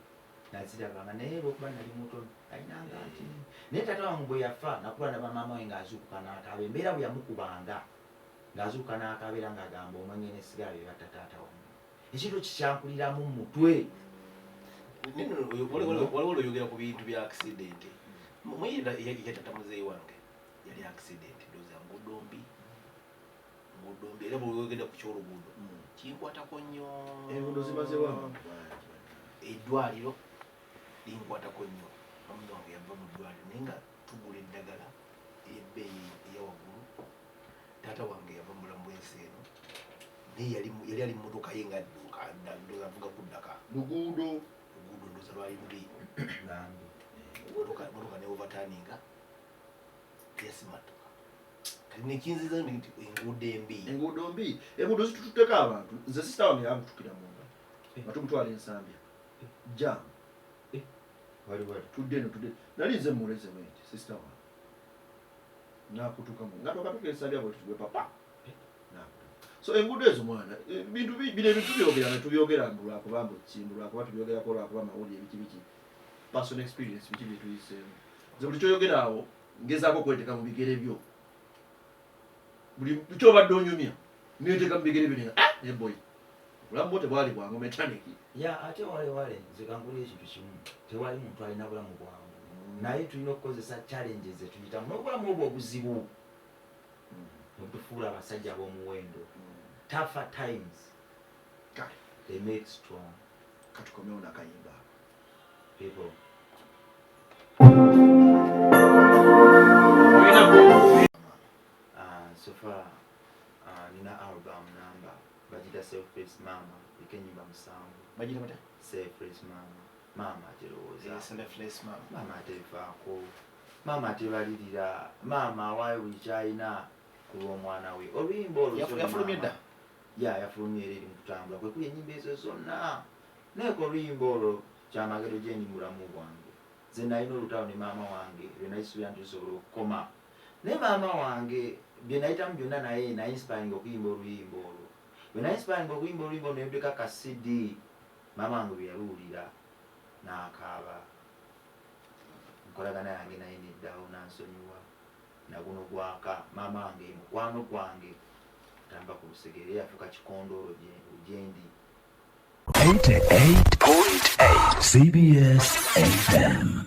nazirabanga naye lwokuba nali mutono alinanga nti naye taata wange bwe yafa nakula na bamaama we ng'azuukuka n'akaaba embeera bwe yamukubanga ng'azuukuka n'akaaba era ng'agamba omwenge n'esigala bye batta taata wange ekintu kikyankuliramu mu mutwe waliwo oyogera ku bintu bya accident muyira yatata muzeeyi wange yali accident ndoza nguudo mbi era bweyogenda ku kyoluguudo kinkwatako nnyo enguudo zimazewa eddwaliro linkwatako nnyo omuntu wange yava mu ddwaliro naye nga tugula eddagala ey'ebbeeyi eyawaggulu taata wange yava mulamu bwensi eno naye yali ali mmotoka ye nga ndoza avuga kuddaka luguudo ndoza lwali luli motoka ne overturninga yasimatuka kati nekinziza nti enguudo mbi enguudo zitututteko abantu nze sisita wange yamutukira munda nga tumutwala ensambya jam tudde nali nze muleze wenti sisita wange nakutukamu nga tokatuka ensambya bwetutugwe papa so enguudo ezo mwana bintu bino ebintu byogera netubyogera mbulwakuba mbulwakuba tubyogerako lwakuba mawulire biki personal experience biki byetuyiseemu nze buli kyoyogera awo ngezaako okweteeka mu bigere byo buli kyobadde onyumya neteeka mu bigere byo neboyi obulamu bwo tebwali bwangu metaniki ate walewale nze kankulira ekintu kimu tewali muntu alina bulamu bwangu naye tulina okukozesa challenges etuyitamu n'obulamu obwo obuzibu obutufuula abasajja b'omuwendo tougher times they make strong katukomewo nakayimba people selfless mama ikenyimba musango bagita bata selfless mama aterowooza selfless mama mama atevaako mama atebalirira mama awaayo buli kyalina ku lw'omwana we oluyimba olwo yafulumye dda yafulumye eri mu kutambula kwe kuli ennyimba ezo zonna neeko oluyimba olwo kyamagero gye ndi mulamu bwange nze nalina olutalo ne maama wange bye nayisuubira nti lusobola okukoma ne maama wange bye nayitamu byonna naye nayinsiparinga okuyimba oluyimba olwo bwe nayinsiparinga okuyimba oluyimba olwo nebuddeka ka CD maama wange bwe yaluwulira n'akaaba nkolagana yange naye neddawo nansonyiwa naguno gwaka maama wange mukwano gwange tamba ku lusegere yafuuka kikondoolo gyendi 88.8 CBS FM.